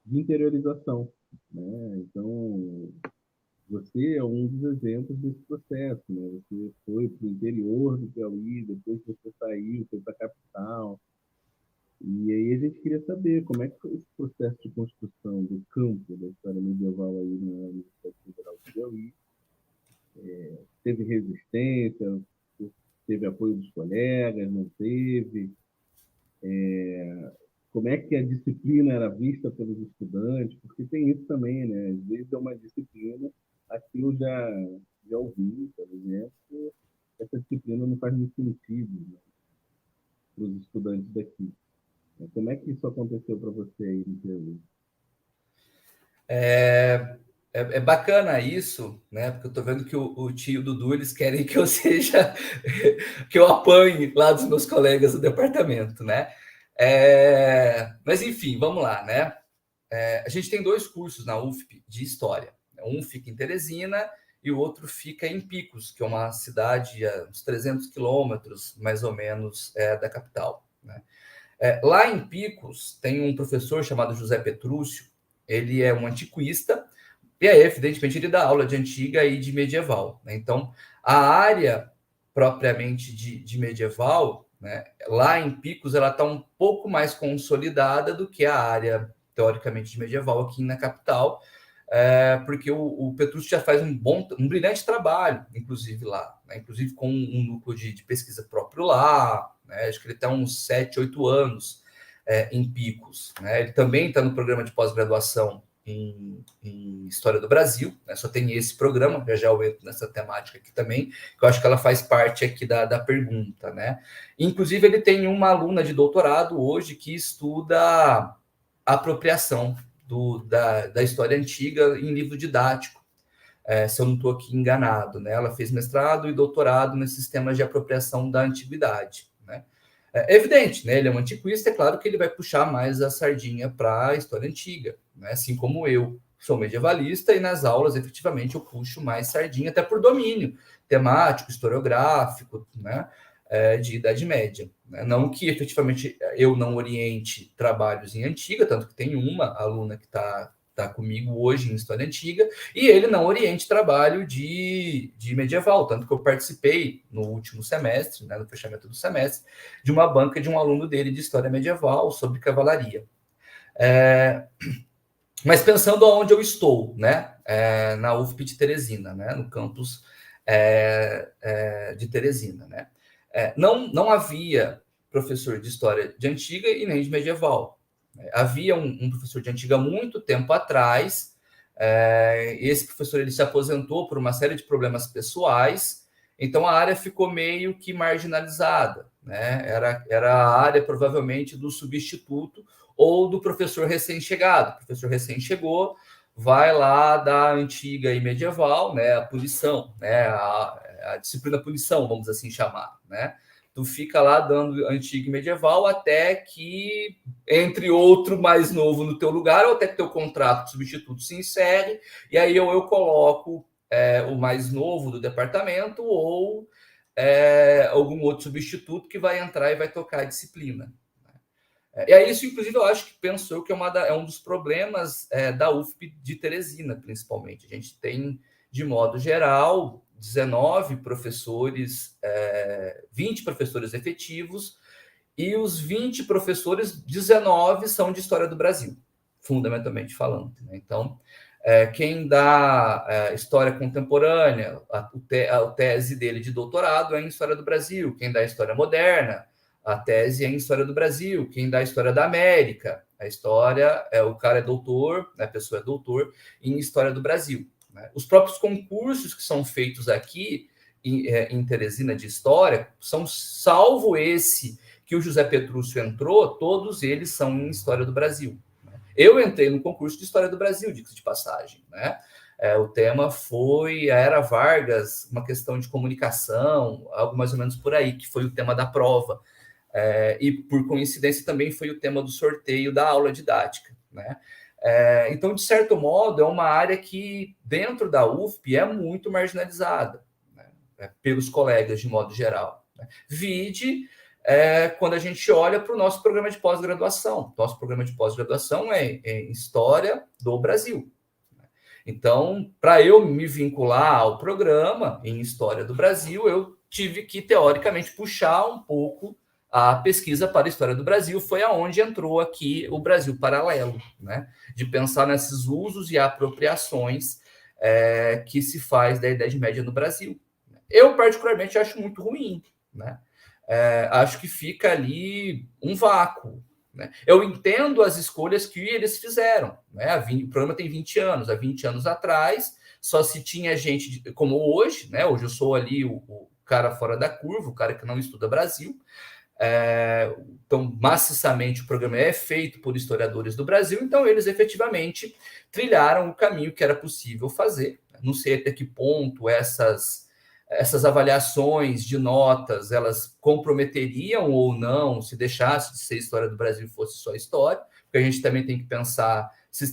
de interiorização. Né? Então, você é um dos exemplos desse processo. Né? Você foi para o interior do Piauí, depois você saiu, foi para a capital. E aí a gente queria saber como é que foi esse processo de construção do campo da história medieval aí na Universidade Federal do Piauí. Teve resistência, teve apoio dos colegas, não teve? Como é que a disciplina era vista pelos estudantes? Porque tem isso também, né? Às vezes é uma disciplina, aqui eu já ouvi, por exemplo, essa disciplina não faz muito sentido, né, para os estudantes daqui. Como é que isso aconteceu para você aí no Piauí? É bacana isso, né? Porque eu tô vendo que o tio Dudu, eles querem que eu seja, que eu apanhe lá dos meus colegas do departamento, né? Mas enfim, vamos lá, né? A gente tem 2 cursos na UFP de História. Um fica em Teresina e o outro fica em Picos, que é uma cidade a uns 300 quilômetros, mais ou menos, da capital, né? Lá em Picos, tem um professor chamado José Petrúcio, ele é um antiquista, e aí, evidentemente, ele dá aula de antiga e de medieval, né? Então, a área propriamente de medieval, né, lá em Picos, ela está um pouco mais consolidada do que a área, teoricamente, de medieval aqui na capital, porque o Petrúcio já faz um brilhante trabalho, inclusive lá, né, inclusive com um núcleo de pesquisa próprio lá, né, acho que ele está uns 7, 8 anos em Picos, né? Ele também está no programa de pós-graduação em História do Brasil, né? Só tem esse programa, já eu entro nessa temática aqui também, que eu acho que ela faz parte aqui da pergunta, né? Inclusive, ele tem uma aluna de doutorado hoje que estuda apropriação da história antiga em livro didático, se eu não estou aqui enganado, né? Ela fez mestrado e doutorado nesses temas de apropriação da antiguidade, né? É evidente, né? Ele é um antiquista, é claro que ele vai puxar mais a sardinha para a história antiga, né? Assim como eu sou medievalista e nas aulas, efetivamente, eu puxo mais sardinha, até por domínio temático, historiográfico, né? De Idade Média, né? Não que efetivamente eu não oriente trabalhos em antiga, tanto que tem uma aluna que está comigo hoje em História Antiga, e ele não oriente trabalho de medieval, tanto que eu participei no último semestre, né, no fechamento do semestre, de uma banca de um aluno dele de História Medieval sobre cavalaria. Mas pensando aonde eu estou, né, na UFP de Teresina, né, no campus de Teresina, né, não havia professor de História de Antiga e nem de Medieval. Havia um professor de Antiga muito tempo atrás. Esse professor ele se aposentou por uma série de problemas pessoais, então a área ficou meio que marginalizada, né? Era a área provavelmente do substituto ou do professor recém-chegado. O professor recém-chegou, vai lá da antiga e medieval, né? A punição, né? A disciplina punição, vamos assim chamar, né? Tu fica lá dando antigo e medieval até que entre outro mais novo no teu lugar, ou até que teu contrato de substituto se encerre, e aí eu coloco o mais novo do departamento ou algum outro substituto que vai entrar e vai tocar a disciplina. E é isso, inclusive, eu acho que penso eu que é um dos problemas da UFP de Teresina, principalmente. A gente tem, de modo geral, 19 professores, 20 professores efetivos, e os 20 professores, 19 são de História do Brasil, fundamentalmente falando, né? Então, quem dá História Contemporânea, a tese dele de doutorado é em História do Brasil. Quem dá História Moderna, a tese é em História do Brasil. Quem dá História da América, o cara é doutor, a pessoa é doutor em História do Brasil. Os próprios concursos que são feitos aqui em Teresina de História são, salvo esse que o José Petrúcio entrou, todos eles são em História do Brasil. Eu entrei no concurso de História do Brasil, diga-se de passagem, né? O tema foi a Era Vargas, uma questão de comunicação, algo mais ou menos por aí, que foi o tema da prova. E, por coincidência, também foi o tema do sorteio da aula didática, né? Então, de certo modo, é uma área que, dentro da UFP, é muito marginalizada, né, pelos colegas, de modo geral, né? Vide quando a gente olha para o nosso programa de pós-graduação. Nosso programa de pós-graduação é em História do Brasil. Então, para eu me vincular ao programa em História do Brasil, eu tive que, teoricamente, puxar um pouco a pesquisa para a história do Brasil foi aonde entrou aqui o Brasil Paralelo, né? De pensar nesses usos e apropriações que se faz da Idade Média no Brasil. Eu, particularmente, acho muito ruim, né? Acho que fica ali um vácuo, né? Eu entendo as escolhas que eles fizeram, né? O programa tem 20 anos. Há 20 anos atrás, só se tinha gente como hoje, né? Hoje eu sou ali o cara fora da curva, o cara que não estuda Brasil. Então, maciçamente, o programa é feito por historiadores do Brasil, então eles efetivamente trilharam o caminho que era possível fazer. Não sei até que ponto essas avaliações de notas, elas comprometeriam ou não se deixasse de ser história do Brasil e fosse só história, porque a gente também tem que pensar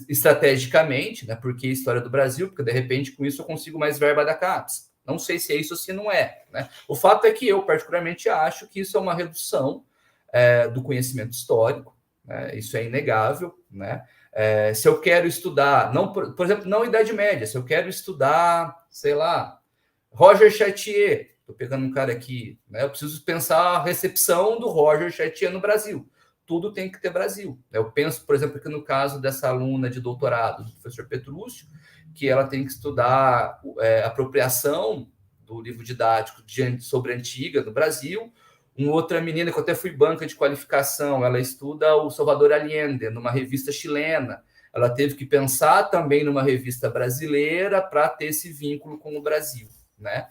estrategicamente, né? Por que história do Brasil? Porque, de repente, com isso eu consigo mais verba da CAPES. Não sei se é isso ou se não é, né? O fato é que eu, particularmente, acho que isso é uma redução do conhecimento histórico, né? Isso é inegável, né? Se eu quero estudar, não, por exemplo, não Idade Média, se eu quero estudar, sei lá, Roger Chartier, estou pegando um cara aqui, né? Eu preciso pensar a recepção do Roger Chartier no Brasil. Tudo tem que ter Brasil. Eu penso, por exemplo, aqui no caso dessa aluna de doutorado, do professor Petrúcio, que ela tem que estudar apropriação do livro didático sobre a Antiga no Brasil. Uma outra menina, que eu até fui banca de qualificação, ela estuda o Salvador Allende, numa revista chilena. Ela teve que pensar também numa revista brasileira para ter esse vínculo com o Brasil, né?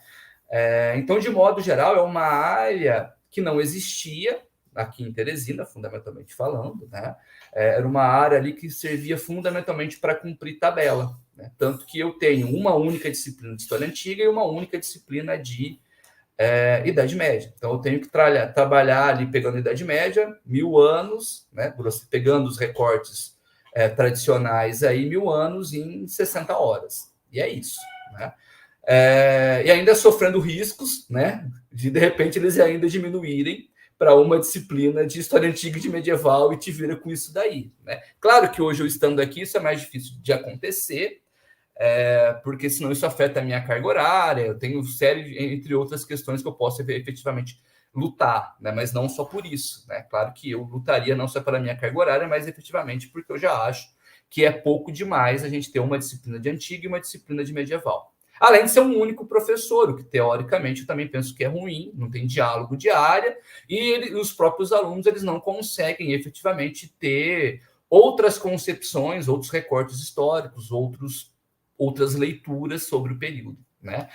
Então, de modo geral, é uma área que não existia aqui em Teresina, fundamentalmente falando, né? Era uma área ali que servia fundamentalmente para cumprir tabela, né? Tanto que eu tenho uma única disciplina de História Antiga e uma única disciplina de Idade Média. Então, eu tenho que trabalhar ali pegando a Idade Média, 1000 anos, né? Pegando os recortes tradicionais aí, 1000 anos em 60 horas. E é isso, né? E ainda sofrendo riscos, né? De repente, eles ainda diminuírem para uma disciplina de História Antiga e de Medieval e te vira com isso daí, né? Claro que hoje, eu estando aqui, isso é mais difícil de acontecer, porque senão isso afeta a minha carga horária, eu tenho série, entre outras questões que eu posso efetivamente lutar, né? Mas não só por isso, né? Claro que eu lutaria não só pela minha carga horária, mas efetivamente porque eu já acho que é pouco demais a gente ter uma disciplina de Antiga e uma disciplina de Medieval. Além de ser um único professor, o que teoricamente eu também penso que é ruim, não tem diálogo de área, e os próprios alunos eles não conseguem efetivamente ter outras concepções, outros recortes históricos, outras leituras sobre o período, né?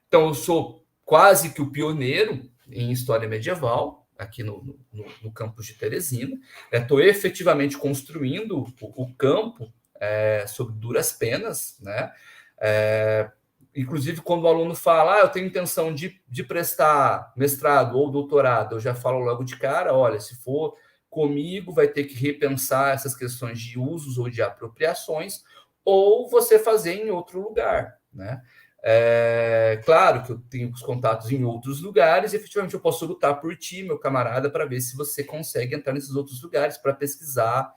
Então, eu sou quase que o pioneiro em história medieval, aqui no campus de Teresina. Estou efetivamente construindo o campo sob duras penas, né? Inclusive, quando o aluno fala, eu tenho intenção de prestar mestrado ou doutorado, eu já falo logo de cara, olha, se for comigo, vai ter que repensar essas questões de usos ou de apropriações, ou você fazer em outro lugar, né? Claro que eu tenho os contatos em outros lugares e, efetivamente, eu posso lutar por ti, meu camarada, para ver se você consegue entrar nesses outros lugares para pesquisar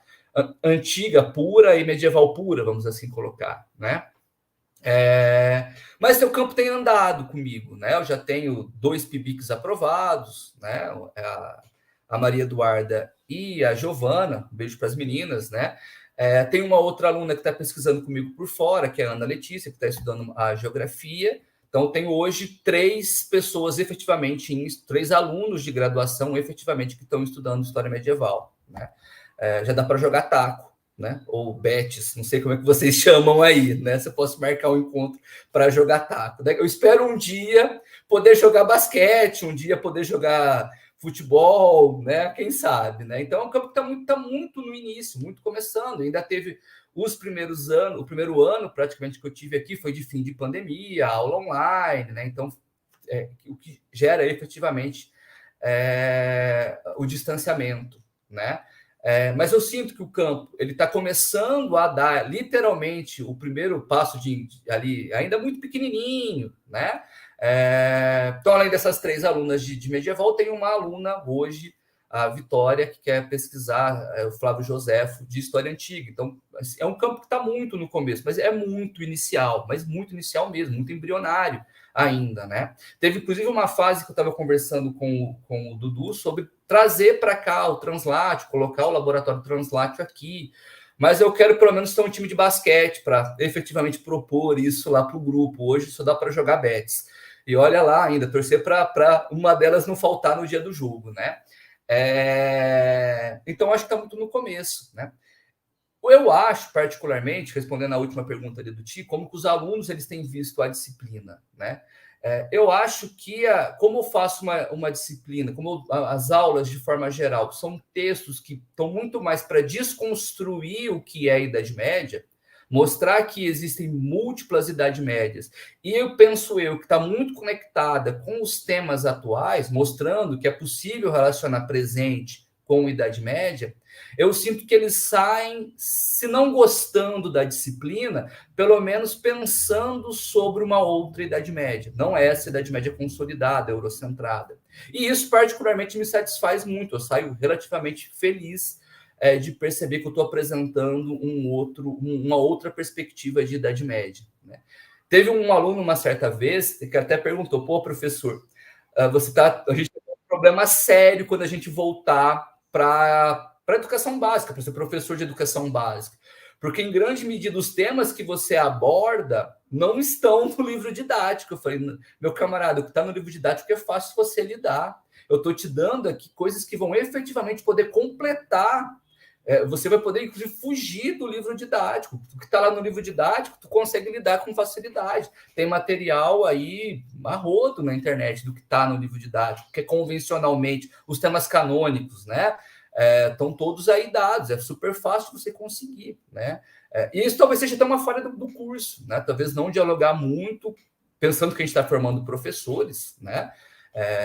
antiga pura e medieval pura, vamos assim colocar, né? Mas seu campo tem andado comigo, né? Eu já tenho 2 PIBICs aprovados, né? A Maria Eduarda e a Giovana, um beijo para as meninas, né? Tem uma outra aluna que está pesquisando comigo por fora, que é a Ana Letícia, que está estudando a geografia. Então, eu tenho hoje 3 pessoas efetivamente, 3 alunos de graduação efetivamente que estão estudando história medieval, né? Já dá para jogar taco, né? Ou betes, não sei como é que vocês chamam aí, né? Você pode marcar um encontro para jogar taco. Eu espero um dia poder jogar basquete, um dia poder jogar futebol, né? Quem sabe, né? Então, é um campo que está muito no início, muito começando. Ainda teve os primeiros anos, o primeiro ano praticamente que eu tive aqui foi de fim de pandemia, aula online, né? Então, o que gera efetivamente o distanciamento, né? Mas eu sinto que o campo ele está começando a dar literalmente o primeiro passo ali, ainda muito pequenininho, né? Então, além dessas 3 alunas de medieval, tem uma aluna hoje a Vitória, que quer pesquisar o Flávio Joséfo de História Antiga. Então, é um campo que está muito no começo, mas é muito inicial mesmo, muito embrionário ainda, né? Teve, inclusive, uma fase que eu estava conversando com o Dudu sobre trazer para cá o Translatio, colocar o laboratório Translatio aqui, mas eu quero pelo menos ter um time de basquete para efetivamente propor isso lá para o grupo. Hoje só dá para jogar bets. E olha lá ainda, torcer para uma delas não faltar no dia do jogo, né? Então, acho que está muito no começo, né? Eu acho, particularmente, respondendo à última pergunta ali do Ti, como que os alunos eles têm visto a disciplina, né? Eu acho que, como eu faço uma disciplina, como as aulas, de forma geral, são textos que estão muito mais para desconstruir o que é a Idade Média, mostrar que existem múltiplas Idades Médias, e eu penso que está muito conectada com os temas atuais, mostrando que é possível relacionar presente com a Idade Média, eu sinto que eles saem, se não gostando da disciplina, pelo menos pensando sobre uma outra Idade Média, não essa Idade Média consolidada, eurocentrada. E isso particularmente me satisfaz muito, eu saio relativamente feliz de perceber que eu estou apresentando uma outra perspectiva de Idade Média, né? Teve um aluno, uma certa vez, que até perguntou, pô, professor, a gente tem um problema sério quando a gente voltar para a educação básica, para ser professor de educação básica, porque em grande medida os temas que você aborda não estão no livro didático. Eu falei, meu camarada, o que está no livro didático é fácil você lidar. Eu estou te dando aqui coisas que vão efetivamente poder completar. Você vai poder, inclusive, fugir do livro didático. O que está lá no livro didático, tu consegue lidar com facilidade. Tem material aí a rodo na internet do que está no livro didático, que é convencionalmente os temas canônicos, né? Estão todos aí dados, é super fácil você conseguir, né? E isso talvez seja até uma falha do curso, né? Talvez não dialogar muito, pensando que a gente está formando professores, né?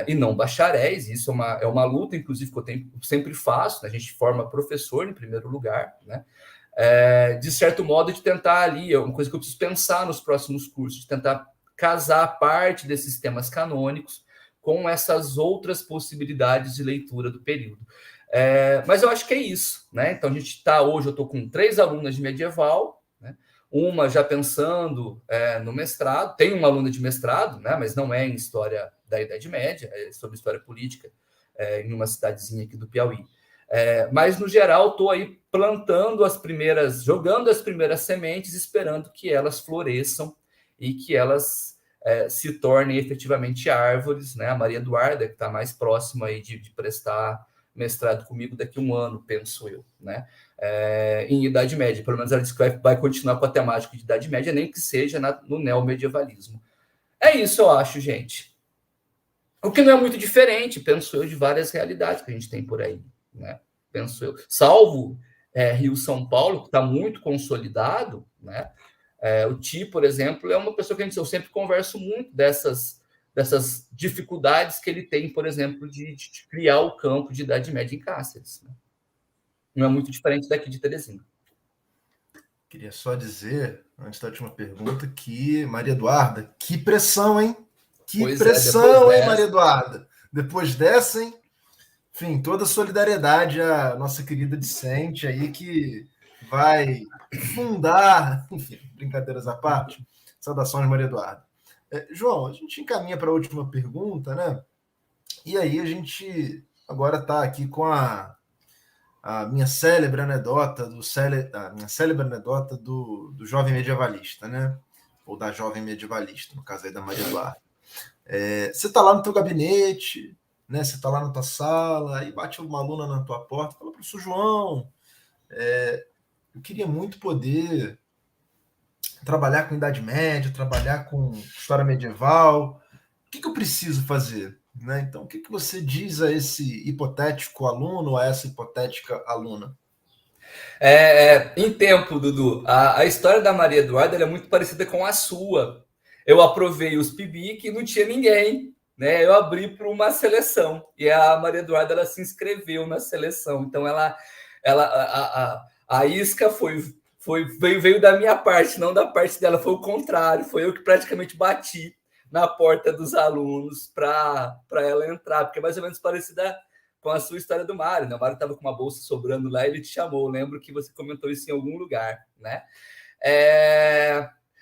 E não bacharéis. Isso é uma luta, inclusive, que eu sempre faço, né? A gente forma professor em primeiro lugar, né? De certo modo, de tentar ali, é uma coisa que eu preciso pensar nos próximos cursos, de tentar casar parte desses temas canônicos com essas outras possibilidades de leitura do período. Mas eu acho que é isso, né? Então, hoje eu estou com 3 alunas de medieval, né? Uma já pensando no mestrado, tem uma aluna de mestrado, né? Mas não é em história da Idade Média, é sobre história política, em uma cidadezinha aqui do Piauí. Mas, no geral, estou aí jogando as primeiras sementes, esperando que elas floresçam e que elas se tornem efetivamente árvores, né? A Maria Eduarda, que está mais próxima aí de prestar mestrado comigo daqui a 1 ano, penso eu, né? Em Idade Média. Pelo menos ela disse que vai continuar com a temática de Idade Média, nem que seja no neomedievalismo. É isso, eu acho, gente. O que não é muito diferente, penso eu, de várias realidades que a gente tem por aí, né? Penso eu. Salvo Rio-São Paulo, que está muito consolidado, né? O Ti, por exemplo, é uma pessoa que eu sempre converso muito dessas dificuldades que ele tem, por exemplo, de criar o campo de Idade Média em Cáceres, né? Não é muito diferente daqui de Teresina. Queria só dizer, antes da última pergunta, que Maria Eduarda, que pressão, hein? Que pressão, hein, Maria Eduarda? Depois dessa, hein? Enfim, toda solidariedade à nossa querida discente aí, que vai fundar, enfim, brincadeiras à parte. Saudações, Maria Eduarda. João, a gente encaminha para a última pergunta, né? E aí a gente agora está aqui com a minha célebre anedota do jovem medievalista, né? Ou da jovem medievalista, no caso aí da Maria Eduarda. Você está lá no teu gabinete, né? Você está lá na tua sala, aí bate uma aluna na tua porta, fala, professor João, eu queria muito poder trabalhar com Idade Média, trabalhar com história medieval. O que eu preciso fazer? Né? Então, o que você diz a esse hipotético aluno ou a essa hipotética aluna? Em tempo, Dudu, a história da Maria Eduarda é muito parecida com a sua. Eu aprovei os PIBIC e não tinha ninguém, né? Eu abri para uma seleção e a Maria Eduarda ela se inscreveu na seleção. Então, a isca veio da minha parte, não da parte dela. Foi o contrário, foi eu que praticamente bati na porta dos alunos para ela entrar, porque é mais ou menos parecida com a sua história do Mário, né? O Mário estava com uma bolsa sobrando lá e ele te chamou. Eu lembro que você comentou isso em algum lugar, né?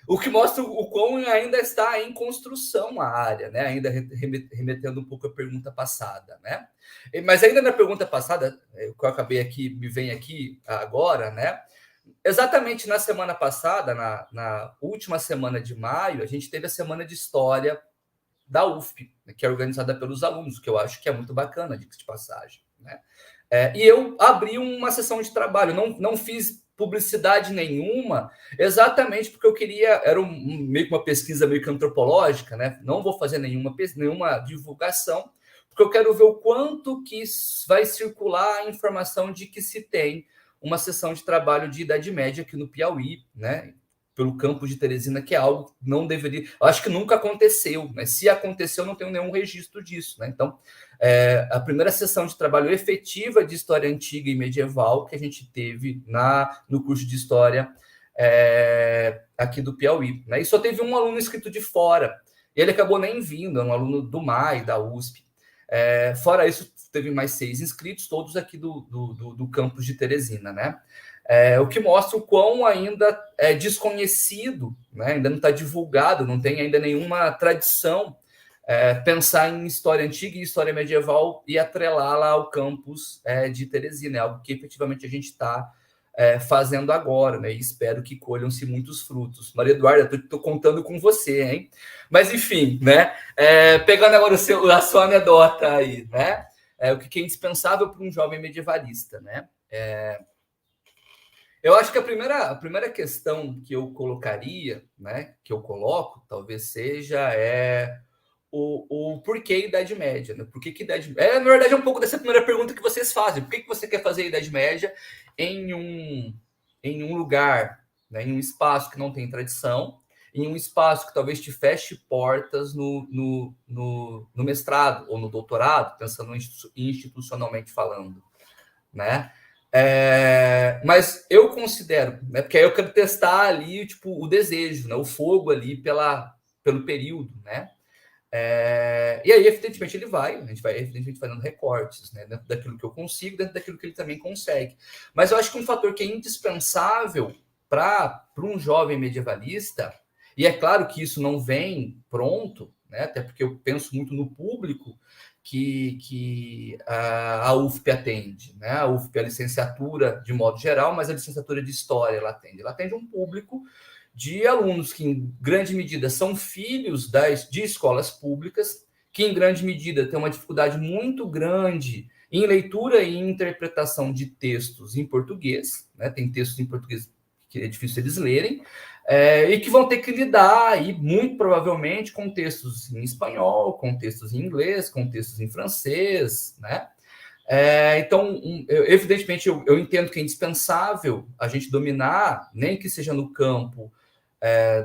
O que mostra o quão ainda está em construção a área, né? Ainda remetendo um pouco à pergunta passada, né? Mas ainda na pergunta passada, que eu acabei aqui, me vem aqui agora, né? Exatamente na semana passada, na última semana de maio, a gente teve a Semana de História da UFP, que é organizada pelos alunos, que eu acho que é muito bacana, dica de passagem, né? E eu abri uma sessão de trabalho, não fiz publicidade nenhuma, exatamente porque eu queria, era meio que uma pesquisa meio que antropológica, né? Não vou fazer nenhuma divulgação, porque eu quero ver o quanto que vai circular a informação de que se tem uma sessão de trabalho de Idade Média aqui no Piauí, né? Pelo campus de Teresina, que é algo que não deveria... Eu acho que nunca aconteceu, né? Se aconteceu, não tenho nenhum registro disso, né? Então, a primeira sessão de trabalho efetiva de História Antiga e Medieval que a gente teve no curso de História aqui do Piauí, né? E só teve um aluno inscrito de fora. E ele acabou nem vindo, é um aluno do MAI, da USP. Fora isso, teve mais 6 inscritos, todos aqui do campus de Teresina, né? O que mostra o quão ainda é desconhecido, né? Ainda não está divulgado, não tem ainda nenhuma tradição pensar em história antiga e história medieval e atrelá-la ao campus de Teresina. É algo que efetivamente a gente está fazendo agora, né? E espero que colham-se muitos frutos. Maria Eduarda, estou contando com você, hein? Mas, enfim, né? Pegando agora a sua anedota aí, né? O que é indispensável para um jovem medievalista, né? Eu acho que a primeira questão que eu colocaria, né? Que eu coloco, talvez seja o porquê Idade Média, né? Por que Idade Média? Na verdade, é um pouco dessa primeira pergunta que vocês fazem. Por que você quer fazer a Idade Média em um lugar, né? Em um espaço que não tem tradição, em um espaço que talvez te feche portas no mestrado ou no doutorado, pensando institucionalmente falando, né? Mas eu considero, né? Porque aí eu quero testar ali, tipo, o desejo, né? O fogo ali pelo período, né? E aí, evidentemente, a gente vai evidentemente fazendo recortes, né, dentro daquilo que eu consigo, dentro daquilo que ele também consegue. Mas eu acho que um fator que é indispensável para um jovem medievalista, e é claro que isso não vem pronto, né, até porque eu penso muito no público que a UFP atende, né? A UFP é a licenciatura de modo geral, mas a licenciatura de História ela atende um público de alunos que, em grande medida, são filhos de escolas públicas, que, em grande medida, têm uma dificuldade muito grande em leitura e interpretação de textos em português, né? Tem textos em português que é difícil eles lerem, e que vão ter que lidar, aí, muito provavelmente, com textos em espanhol, com textos em inglês, com textos em francês, né? Então, evidentemente, eu entendo que é indispensável a gente dominar, nem que seja no campo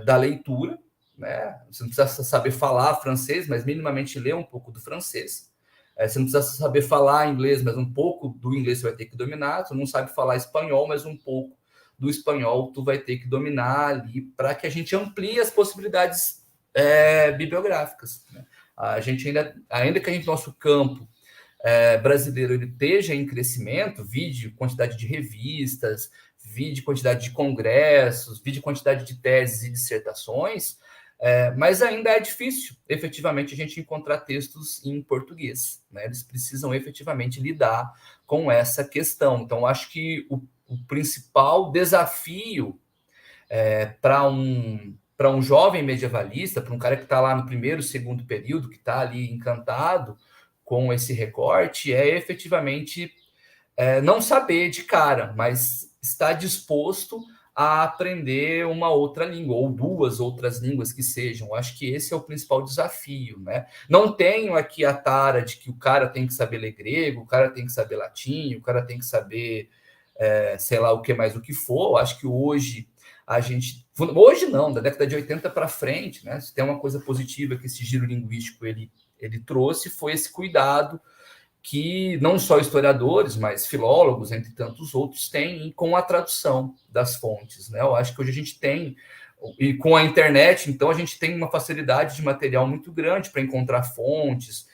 da leitura, né? Você não precisa saber falar francês, mas minimamente ler um pouco do francês. Você não precisa saber falar inglês, mas um pouco do inglês você vai ter que dominar. Você não sabe falar espanhol, mas um pouco do espanhol tu vai ter que dominar ali para que a gente amplie as possibilidades bibliográficas, né? A gente ainda que nosso campo brasileiro ele esteja em crescimento, vide quantidade de revistas, vide quantidade de congressos, vide quantidade de teses e dissertações, mas ainda é difícil, efetivamente, a gente encontrar textos em português, né? Eles precisam efetivamente lidar com essa questão. Então, acho que o principal desafio para um jovem medievalista, para um cara que está lá no primeiro, segundo período, que está ali encantado com esse recorte, é efetivamente não saber de cara, mas estar disposto a aprender uma outra língua, ou 2 outras línguas que sejam. Acho que esse é o principal desafio, né? Não tenho aqui a tara de que o cara tem que saber ler grego, o cara tem que saber latim, o cara tem que saber, sei lá, o que mais o que for. Acho que hoje hoje não, da década de 80 para frente, né? Se tem uma coisa positiva que esse giro linguístico ele trouxe, foi esse cuidado que não só historiadores, mas filólogos, entre tantos outros, têm com a tradução das fontes, né? Eu acho que hoje a gente tem, e com a internet, então, a gente tem uma facilidade de material muito grande para encontrar fontes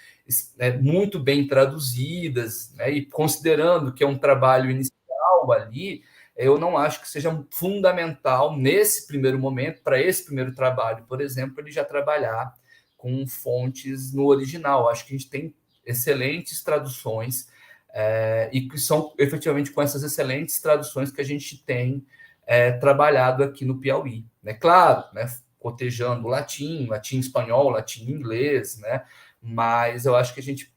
muito bem traduzidas, né? E considerando que é um trabalho inicial ali, eu não acho que seja fundamental, nesse primeiro momento, para esse primeiro trabalho, por exemplo, ele já trabalhar com fontes no original. Acho que a gente tem excelentes traduções, e que são efetivamente com essas excelentes traduções que a gente tem trabalhado aqui no Piauí. Né? Claro, né? Cotejando latim, latim espanhol, latim inglês, né? Mas eu acho que a gente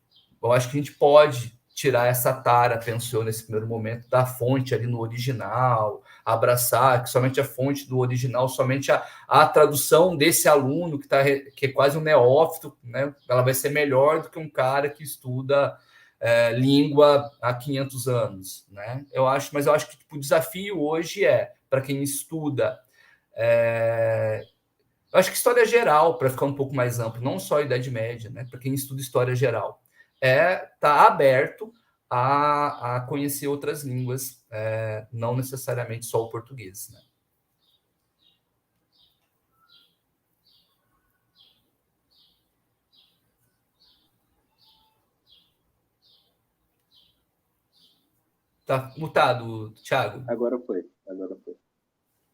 pode tirar essa tara, pensou nesse primeiro momento, da fonte ali no original, abraçar que somente a fonte do original, somente a tradução desse aluno que é quase um neófito, né? Ela vai ser melhor do que um cara que estuda língua há 500 anos, né? Mas eu acho que o desafio hoje para quem estuda, eu acho que história geral, para ficar um pouco mais amplo, não só a Idade Média, né? Para quem estuda história geral, tá aberto a conhecer outras línguas, não necessariamente só o português, né? Tá mutado, Thiago. Agora foi.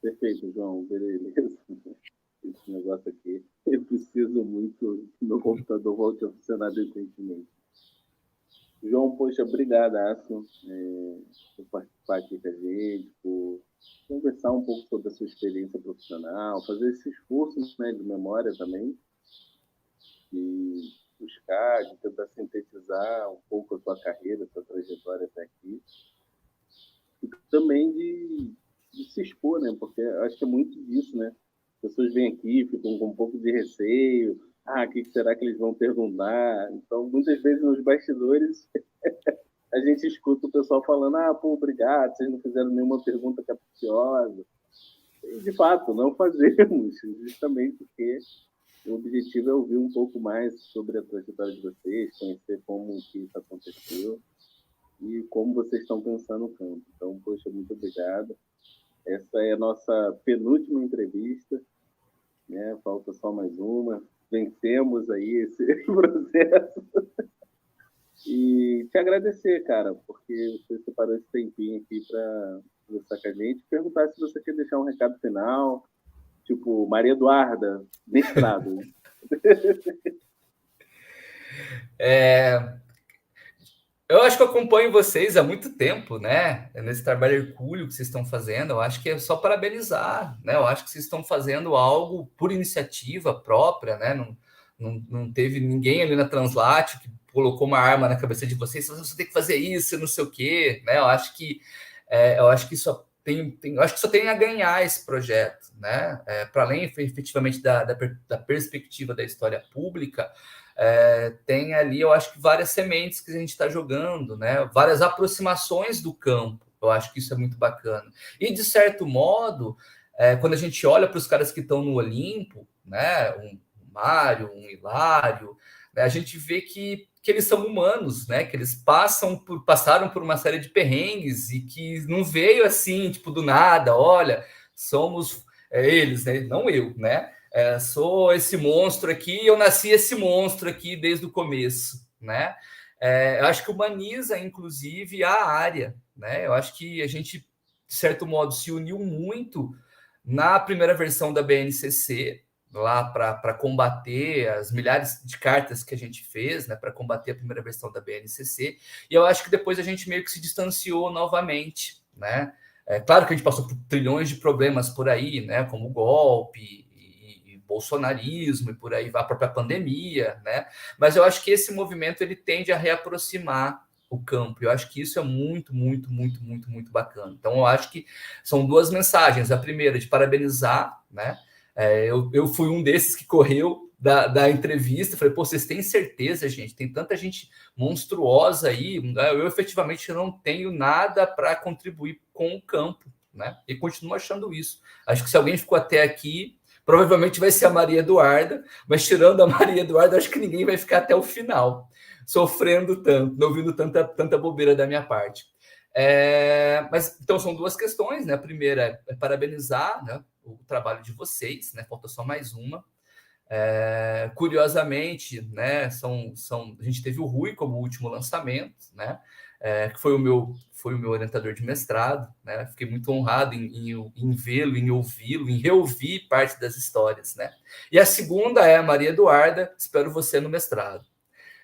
Perfeito, João. Beleza. Esse negócio aqui, eu preciso muito que meu computador volte a funcionar decentemente. João, poxa, obrigadaço por participar aqui com a gente, por conversar um pouco sobre a sua experiência profissional, fazer esse esforço, né, de memória também, e buscar, de tentar sintetizar um pouco a sua carreira, a sua trajetória até aqui. E também de se expor, né? Porque acho que é muito disso, né? As pessoas vêm aqui, ficam com um pouco de receio. O que será que eles vão perguntar? Então, muitas vezes nos bastidores, a gente escuta o pessoal falando, pô, obrigado, vocês não fizeram nenhuma pergunta capciosa. E, de fato, não fazemos, justamente porque o objetivo é ouvir um pouco mais sobre a trajetória de vocês, conhecer como que isso aconteceu e como vocês estão pensando no campo. Então, poxa, muito obrigado. Essa é a nossa penúltima entrevista, né? Falta só mais uma. Vencemos aí esse processo. E te agradecer, cara, porque você separou esse tempinho aqui para conversar com a gente. Perguntar se você quer deixar um recado final, tipo Maria Eduarda, mestrado. Eu acho que eu acompanho vocês há muito tempo, né? Nesse trabalho hercúleo que vocês estão fazendo. Eu acho que é só parabenizar, né? Eu acho que vocês estão fazendo algo por iniciativa própria, né? Não teve ninguém ali na Translate que colocou uma arma na cabeça de vocês. Você tem que fazer isso, não sei o quê, né? Eu acho que isso acho que só tem a ganhar esse projeto, né? Para além, efetivamente, da perspectiva da história pública. Tem ali, eu acho que várias sementes que a gente está jogando, né? Várias aproximações do campo. Eu acho que isso é muito bacana. E, de certo modo, quando a gente olha para os caras que estão no Olimpo, né? Um Mário, um Hilário, né? A gente vê que eles são humanos, né? Que eles passaram por uma série de perrengues e que não veio assim, tipo, do nada, olha, somos eles, né? Não eu, né? Sou esse monstro aqui, eu nasci esse monstro aqui desde o começo, né? Eu acho que humaniza, inclusive, a área, né? Eu acho que a gente, de certo modo, se uniu muito na primeira versão da BNCC, lá para combater as milhares de cartas que a gente fez, né? Para combater a primeira versão da BNCC, e eu acho que depois a gente meio que se distanciou novamente, né? Claro que a gente passou por trilhões de problemas por aí, né? Como golpe, bolsonarismo e por aí vai, a própria pandemia, né? Mas eu acho que esse movimento ele tende a reaproximar o campo. Eu acho que isso é muito, muito, muito, muito, muito bacana. Então, eu acho que são duas mensagens. A primeira, de parabenizar, né? Eu fui um desses que correu da entrevista. Falei, pô, vocês têm certeza, gente? Tem tanta gente monstruosa aí. Eu efetivamente não tenho nada para contribuir com o campo, né? E continuo achando isso. Acho que se alguém ficou até aqui, provavelmente vai ser a Maria Eduarda, mas tirando a Maria Eduarda, acho que ninguém vai ficar até o final, sofrendo tanto, não ouvindo tanta bobeira da minha parte. Mas então são duas questões, né? A primeira é parabenizar, né, o trabalho de vocês, né? Falta só mais uma. Curiosamente, né, a gente teve o Rui como último lançamento, né, que foi o meu orientador de mestrado, né, fiquei muito honrado em vê-lo, em ouvi-lo, em reouvir parte das histórias, né. E a segunda é a Maria Eduarda, espero você no mestrado.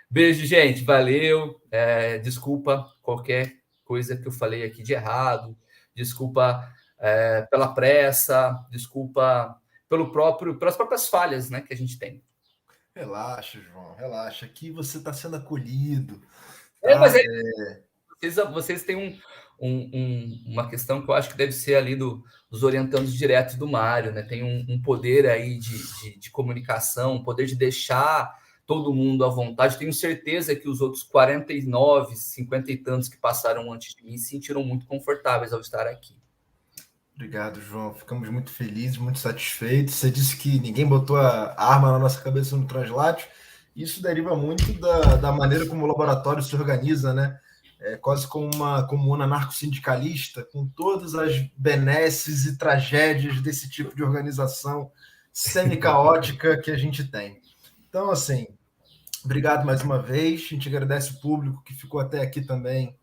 Beijo, gente, valeu, desculpa qualquer coisa que eu falei aqui de errado, desculpa pela pressa, desculpa pelas próprias falhas, né, que a gente tem. Relaxa, João, relaxa. Aqui você está sendo acolhido. Mas vocês têm uma questão que eu acho que deve ser ali dos orientandos diretos do Mário, né? Tem um poder aí de comunicação, um poder de deixar todo mundo à vontade. Tenho certeza que os outros 49, 50 e tantos que passaram antes de mim se sentiram muito confortáveis ao estar aqui. Obrigado, João. Ficamos muito felizes, muito satisfeitos. Você disse que ninguém botou a arma na nossa cabeça no translate. Isso deriva muito da maneira como o laboratório se organiza, né? É quase como uma comuna anarco-sindicalista, com todas as benesses e tragédias desse tipo de organização semi-caótica que a gente tem. Então, assim, obrigado mais uma vez. A gente agradece o público que ficou até aqui também,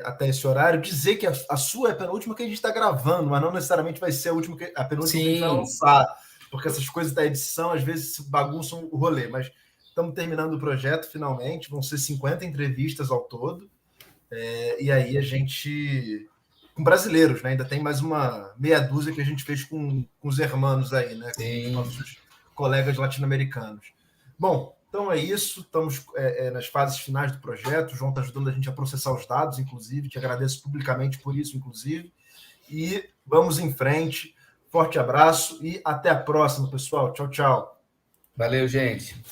até esse horário. Dizer que a sua é a penúltima que a gente está gravando, mas não necessariamente vai ser a penúltima que a gente vai lançar, porque essas coisas da edição às vezes bagunçam o rolê, mas estamos terminando o projeto finalmente, vão ser 50 entrevistas ao todo, e aí a gente, com brasileiros, né? Ainda tem mais uma meia dúzia que a gente fez com os hermanos aí, né? Com os nossos colegas latino-americanos. Bom, então é isso, estamos nas fases finais do projeto, o João está ajudando a gente a processar os dados, inclusive, te agradeço publicamente por isso, inclusive, e vamos em frente, forte abraço e até a próxima, pessoal, tchau, tchau. Valeu, gente.